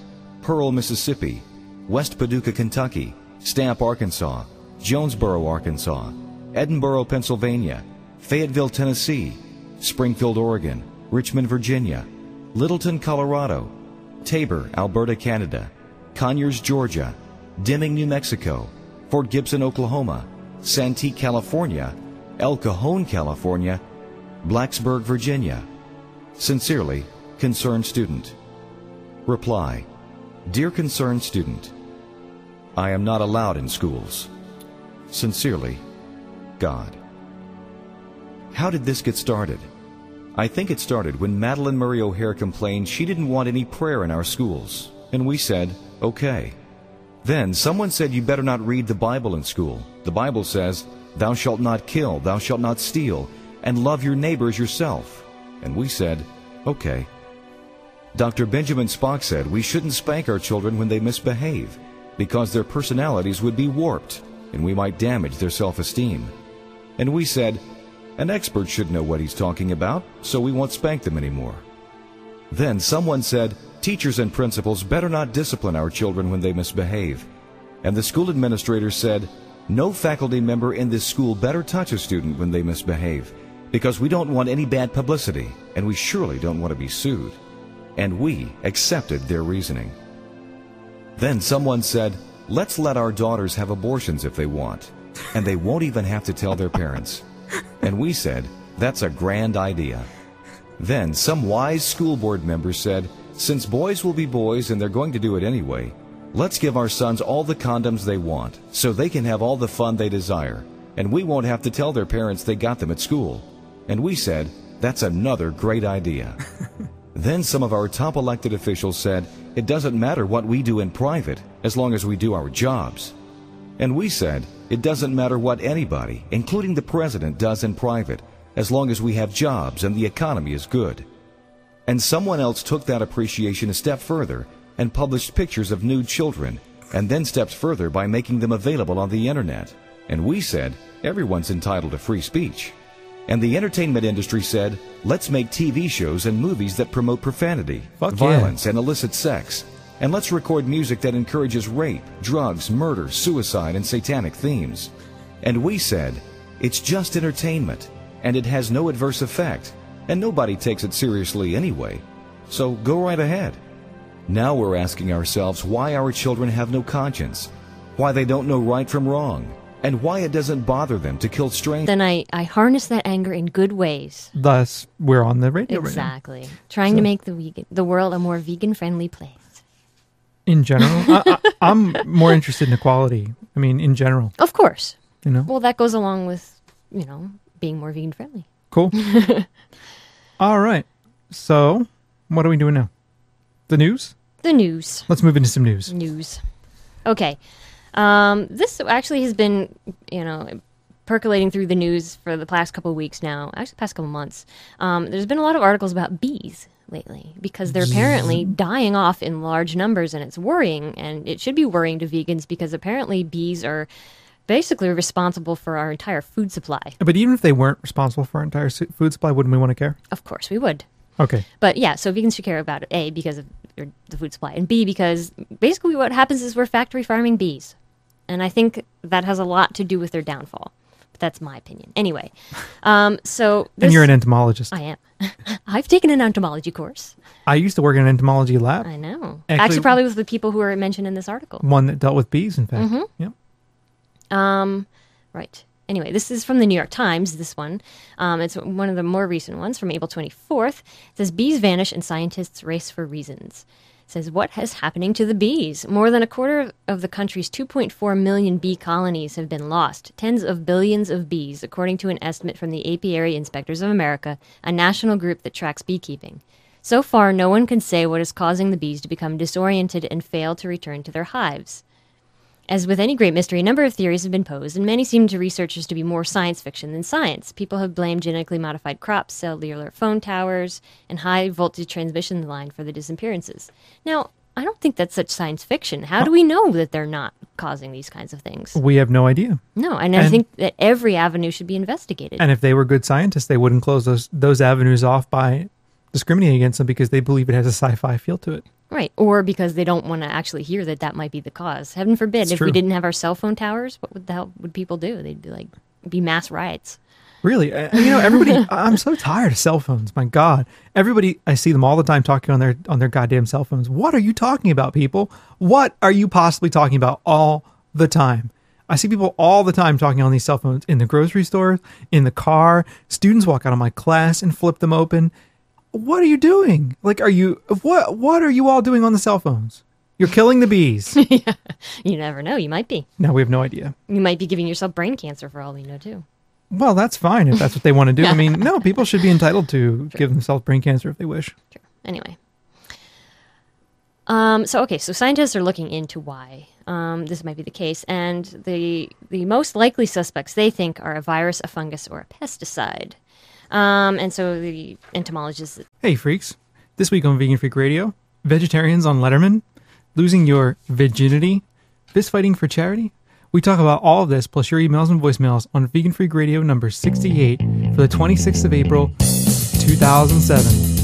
Pearl, Mississippi, West Paducah, Kentucky, Stamp, Arkansas, Jonesboro, Arkansas, Edinburgh, Pennsylvania, Fayetteville, Tennessee, Springfield, Oregon, Richmond, Virginia, Littleton, Colorado, Tabor, Alberta, Canada, Conyers, Georgia, Deming, New Mexico, Fort Gibson, Oklahoma, Santee, California, El Cajon, California, Blacksburg, Virginia. Sincerely, Concerned Student. Reply: Dear Concerned Student, I am not allowed in schools. Sincerely, God. How did this get started? I think it started when Madeline Murray O'Hare complained she didn't want any prayer in our schools, and we said, okay. Then someone said you better not read the Bible in school. The Bible says, thou shalt not kill, thou shalt not steal, and love your neighbors yourself. And we said, okay. Dr. Benjamin Spock said we shouldn't spank our children when they misbehave, because their personalities would be warped, and we might damage their self-esteem. And we said, an expert should know what he's talking about, so we won't spank them anymore. Then someone said, teachers and principals better not discipline our children when they misbehave. And the school administrator said, no faculty member in this school better touch a student when they misbehave, because we don't want any bad publicity, and we surely don't want to be sued. And we accepted their reasoning. Then someone said, let's let our daughters have abortions if they want, and they won't even have to tell their parents. And we said, that's a grand idea. Then some wise school board member said, since boys will be boys and they're going to do it anyway, let's give our sons all the condoms they want so they can have all the fun they desire, and we won't have to tell their parents they got them at school. And we said, that's another great idea. Then some of our top elected officials said, it doesn't matter what we do in private as long as we do our jobs. And we said, it doesn't matter what anybody, including the president, does in private, as long as we have jobs and the economy is good. And someone else took that appreciation a step further and published pictures of nude children, and then stepped further by making them available on the internet. And we said, everyone's entitled to free speech. And the entertainment industry said, let's make TV shows and movies that promote profanity, violence, and illicit sex. And let's record music that encourages rape, drugs, murder, suicide, and satanic themes. And we said, it's just entertainment, and it has no adverse effect, and nobody takes it seriously anyway. So go right ahead. Now we're asking ourselves why our children have no conscience, why they don't know right from wrong, and why it doesn't bother them to kill strangers. Then I harness that anger in good ways. Thus, we're on the radio exactly. right now. Trying to make the world a more vegan-friendly place. In general, I'm more interested in equality. I mean, in general. Of course. You know? Well, that goes along with, being more vegan-friendly. Cool. All right. So, what are we doing now? The news? The news. Let's move into some news. News. Okay. This actually has been, percolating through the news for the past couple of weeks now. Actually, past couple of months. There's been a lot of articles about bees lately because they're apparently dying off in large numbers, and it's worrying, and it should be worrying to vegans because apparently bees are basically responsible for our entire food supply. But even if they weren't responsible for our entire food supply, wouldn't we want to care? Of course we would. Okay. But yeah, so vegans should care about it, A, because of the food supply, and B, because basically what happens is we're factory farming bees. And I think that has a lot to do with their downfall. But that's my opinion. Anyway, so... And you're an entomologist. I am. I've taken an entomology course. I used to work in an entomology lab. I know. Actually, probably with the people who are mentioned in this article. One that dealt with bees, in fact. Mm-hmm. Yep. Right. Anyway, this is from the New York Times, this one. It's one of the more recent ones from April 24th. It says, bees vanish and scientists race for reasons. It says, what is happening to the bees? More than a quarter of the country's 2.4 million bee colonies have been lost. Tens of billions of bees, according to an estimate from the Apiary Inspectors of America, a national group that tracks beekeeping. So far, no one can say what is causing the bees to become disoriented and fail to return to their hives. As with any great mystery, a number of theories have been posed, and many seem to researchers to be more science fiction than science. People have blamed genetically modified crops, cellular phone towers, and high-voltage transmission line for the disappearances. Now, I don't think that's such science fiction. How do we know that they're not causing these kinds of things? We have no idea. No, and I think that every avenue should be investigated. And if they were good scientists, they wouldn't close those avenues off by discriminating against them because they believe it has a sci-fi feel to it. Right, or because they don't want to actually hear that that might be the cause. Heaven forbid, It's if true. we didn't have our cell phone towers, what the hell would people do? They'd be mass riots. Really, everybody. I'm so tired of cell phones. My God, everybody. I see them all the time talking on their goddamn cell phones. What are you talking about, people? What are you possibly talking about all the time? I see people all the time talking on these cell phones in the grocery store, in the car. Students walk out of my class and flip them open. What are you doing? What are you all doing on the cell phones? You're killing the bees. Yeah. You never know. You might be. No, we have no idea. You might be giving yourself brain cancer for all we know, too. Well, that's fine if that's what they want to do. I mean, no, people should be entitled to give themselves brain cancer if they wish. True. Anyway. So scientists are looking into why this might be the case, and the most likely suspects they think are a virus, a fungus, or a pesticide. And so the entomologists... Hey, freaks. This week on Vegan Freak Radio, vegetarians on Letterman, losing your veginity, fist fighting for charity. We talk about all of this, plus your emails and voicemails on Vegan Freak Radio number 68 for the 26th of April, 2007.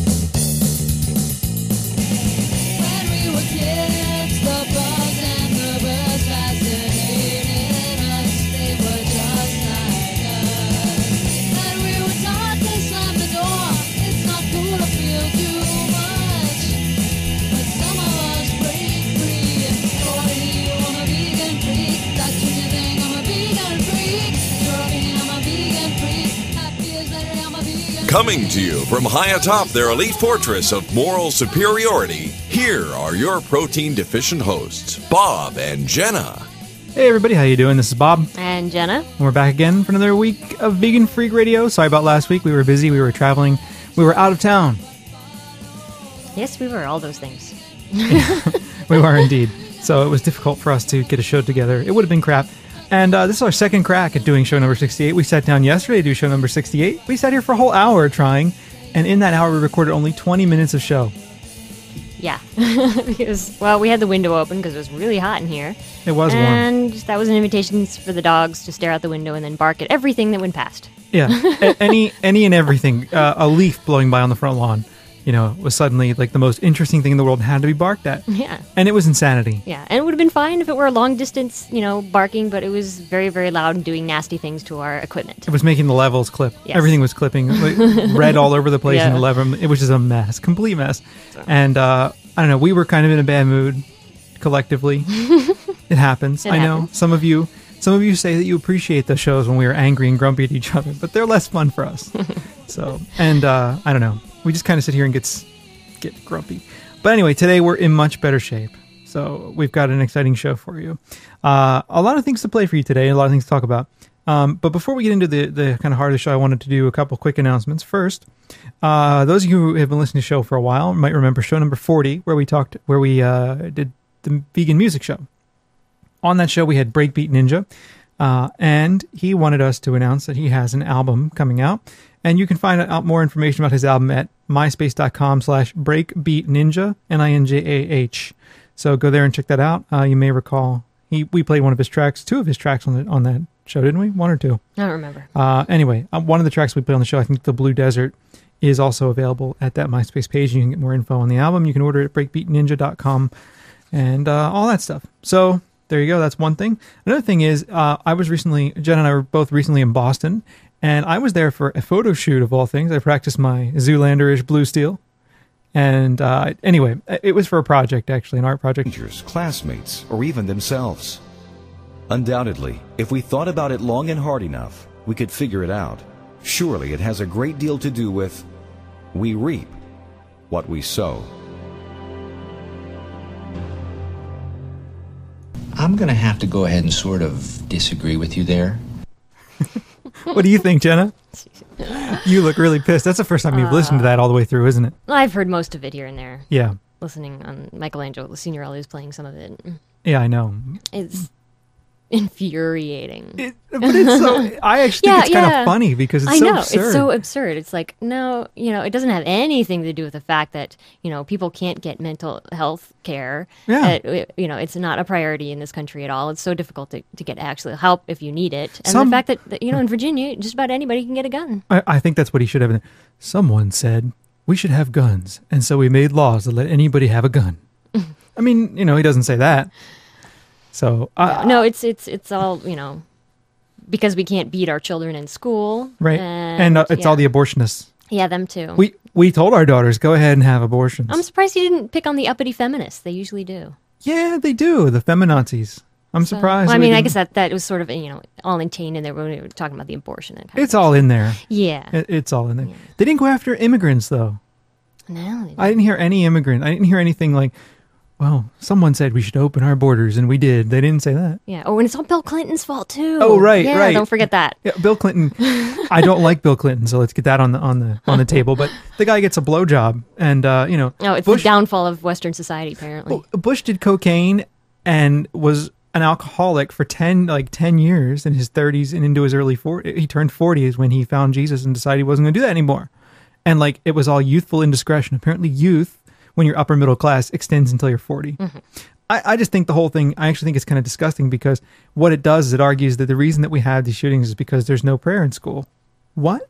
Coming to you from high atop their elite fortress of moral superiority, here are your protein-deficient hosts, Bob and Jenna. Hey everybody, how you doing? This is Bob. And Jenna. And we're back again for another week of Vegan Freak Radio. Sorry about last week. We were busy, we were traveling, we were out of town. Yes, we were, all those things. We were indeed. So it was difficult for us to get a show together. It would have been crap. And this is our second crack at doing show number 68. We sat down yesterday to do show number 68. We sat here for a whole hour trying, and in that hour we recorded only 20 minutes of show. Yeah, because, we had the window open because it was really hot in here. It was warm. And that was an invitation for the dogs to stare out the window and then bark at everything that went past. Yeah, any and everything. A leaf blowing by on the front lawn, was suddenly like the most interesting thing in the world and had to be barked at. Yeah. And it was insanity. Yeah, and it would have been fine if it were a long distance, barking, but it was very, very loud and doing nasty things to our equipment. It was making the levels clip. Yes. Everything was clipping. Red all over the place in Yeah. the lever. It was just a mess, complete mess. And I don't know, we were kind of in a bad mood collectively. It happens. I know. happens. Some of you say that you appreciate the shows when we are angry and grumpy at each other, but they're less fun for us. So, and I don't know. We just kind of sit here and get grumpy. But anyway, today we're in much better shape. So we've got an exciting show for you. A lot of things to play for you today, a lot of things to talk about. But before we get into the kind of heart of the show, I wanted to do a couple quick announcements. First, those of you who have been listening to the show for a while might remember show number 40, where we did the vegan music show. On that show, we had Breakbeat Ninja, and he wanted us to announce that he has an album coming out. And you can find out more information about his album at myspace.com/breakbeatninja, Ninjah. So go there and check that out. You may recall We played one of his tracks, 2 of his tracks on that show, didn't we? 1 or 2? I don't remember. Anyway, one of the tracks we played on the show, I think The Blue Desert, is also available at that MySpace page. You can get more info on the album. You can order it at breakbeatninja.com and all that stuff. So there you go. That's one thing. Another thing is, Jen and I were both recently in Boston, and I was there for a photo shoot of all things. I practiced my Zoolander-ish blue steel. And anyway, it was for a project, actually, an art project. Classmates, or even themselves. Undoubtedly, if we thought about it long and hard enough, we could figure it out. Surely it has a great deal to do with we reap what we sow. I'm going to have to go ahead and sort of disagree with you there. What do you think, Jenna? You look really pissed. That's the first time you've listened to that all the way through, isn't it? I've heard most of it here and there. Yeah. Listening on Michelangelo Signorelli was playing some of it. Yeah, I know. It's infuriating. But it's so, I actually think it's kind of funny because it's so absurd. It's so absurd. It's like, no, it doesn't have anything to do with the fact that, people can't get mental health care. Yeah. It's not a priority in this country at all. It's so difficult to get actual help if you need it. And the fact that, in Virginia, just about anybody can get a gun. I think that's what he should have. Someone said we should have guns, and so we made laws to let anybody have a gun. I mean, he doesn't say that. So no, it's all because we can't beat our children in school, right? And it's all the abortionists. Yeah, them too. We told our daughters, go ahead and have abortions. I'm surprised you didn't pick on the uppity feminists. They usually do. Yeah, they do. The feminazis. I'm surprised. Well, I mean, I guess that was sort of all contained in there when we were talking about the abortion. And it's all in there. Yeah, it's all in there. Yeah. They didn't go after immigrants though. No, I didn't hear any immigrant. I didn't hear anything like, well, someone said we should open our borders, and we did. They didn't say that. Yeah. Oh, and it's all Bill Clinton's fault too. Oh, right, yeah, right. Don't forget that. Yeah, Bill Clinton. I don't like Bill Clinton, so let's get that on the table. But the guy gets a blowjob, and No, it's Bush, the downfall of Western society. Apparently, Bush did cocaine and was an alcoholic for 10 years in his 30s and into his early 40s. He turned 40 is when he found Jesus and decided he wasn't going to do that anymore. And it was all youthful indiscretion. Apparently, youth, when you're upper middle class, extends until you're 40. Mm-hmm. I just think the whole thing, I actually think it's kind of disgusting because what it does is it argues that the reason that we have these shootings is because there's no prayer in school. What?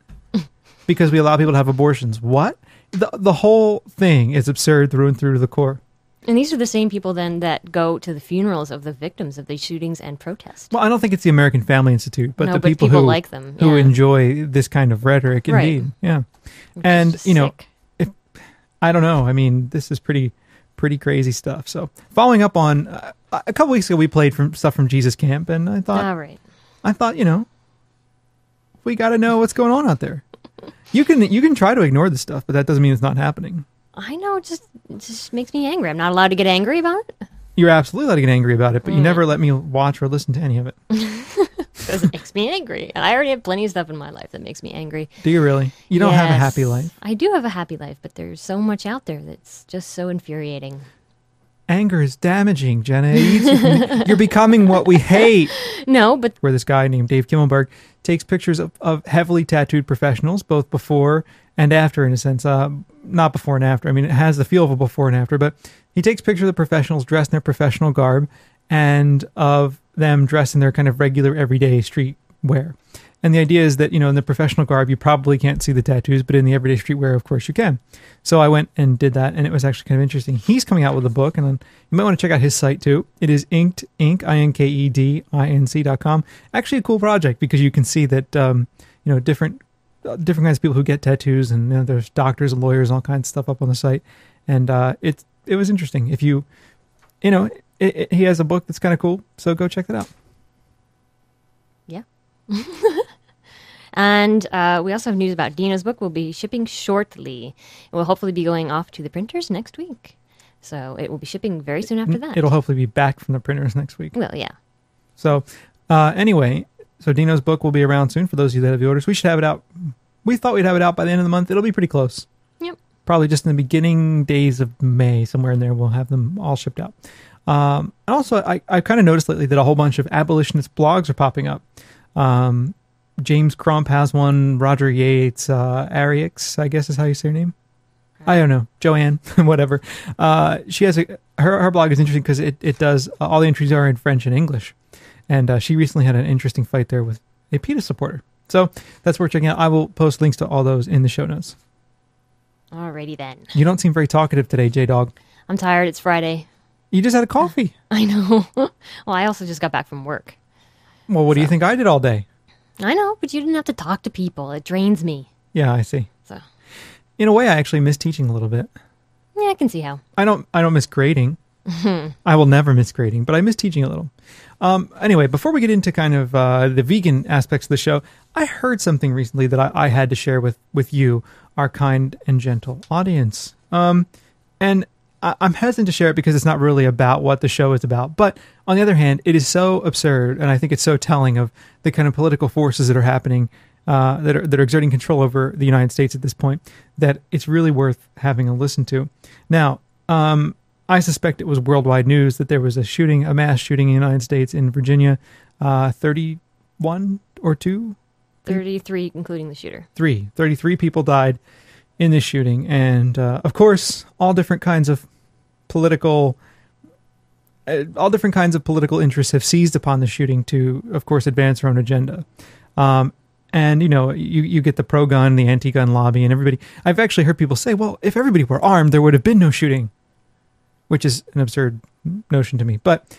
Because we allow people to have abortions. What? The whole thing is absurd through and through to the core. And these are the same people then that go to the funerals of the victims of these shootings and protest. Well, I don't think it's the American Family Institute, but the people who like them, who enjoy this kind of rhetoric, indeed. Right. Yeah. Which and, sick. I don't know. I mean, this is pretty crazy stuff. So following up on a couple weeks ago, we played stuff from Jesus Camp, and I thought, we got to know what's going on out there. You can try to ignore this stuff, but that doesn't mean it's not happening. I know. It just makes me angry. I'm not allowed to get angry about it. You're absolutely allowed to get angry about it, but you never let me watch or listen to any of it. Because it makes me angry. And I already have plenty of stuff in my life that makes me angry. Do you really? You don't have a happy life? I do have a happy life, but there's so much out there that's just so infuriating. Anger is damaging, Jenna. You're becoming what we hate. No, but... Where this guy named Dave Kimmelberg takes pictures of heavily tattooed professionals, both before and after, in a sense. Not before and after. I mean, it has the feel of a before and after, but he takes pictures of the professionals dressed in their professional garb and of them dressed in their kind of regular everyday street wear. And the idea is that, in the professional garb, you probably can't see the tattoos, but in the everyday streetwear, of course, you can. So I went and did that, and it was actually kind of interesting. He's coming out with a book, and you might want to check out his site, too. It is Inked, INKEDINC.com. Actually a cool project, because you can see that, different kinds of people who get tattoos, and there's doctors and lawyers and all kinds of stuff up on the site. And it was interesting. If you, he has a book that's kind of cool, so go check that out. Yeah. And we also have news about Dino's book. Will be shipping shortly. It will hopefully be going off to the printers next week. So it will be shipping very soon after that. It'll hopefully be back from the printers next week. Well, yeah. So anyway, Dino's book will be around soon for those of you that have the orders. We should have it out. We thought we'd have it out by the end of the month. It'll be pretty close. Yep. Probably just in the beginning days of May, somewhere in there, we'll have them all shipped out. And also, I kind of noticed lately that a whole bunch of abolitionist blogs are popping up. James Crump has one. Roger Yates, Ariex, I guess is how you say your name. I don't know, Joanne, whatever. She has her blog is interesting because it does all the entries are in French and English, and she recently had an interesting fight there with a PETA supporter. So that's worth checking out. I will post links to all those in the show notes. Alrighty then. You don't seem very talkative today, J-Dog. I'm tired. It's Friday. You just had a coffee. I know. Well, I also just got back from work. Well, what do you think I did all day? I know, but you didn't have to talk to people. It drains me. Yeah, I see. So, in a way, I actually miss teaching a little bit. yeah, I can see how. I don't miss grading. I will never miss grading, but I miss teaching a little. Anyway, before we get into kind of the vegan aspects of the show, I heard something recently that I had to share with you, our kind and gentle audience. And I'm hesitant to share it because it's not really about what the show is about. But on the other hand, it is so absurd, and I think it's so telling of the kind of political forces that are happening, that are exerting control over the United States at this point, that it's really worth having a listen to. Now, I suspect it was worldwide news that there was a mass shooting in the United States in Virginia, 31 or 2? 33, including the shooter. 33 people died in this shooting. And, of course, all different kinds of political interests have seized upon the shooting to, of course, advance their own agenda. And, you get the pro-gun, the anti-gun lobby, and everybody. I've actually heard people say, well, if everybody were armed, there would have been no shooting, which is an absurd notion to me. But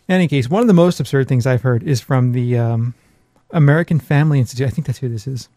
in any case, one of the most absurd things I've heard is from the American Family Institute. I think that's who this is.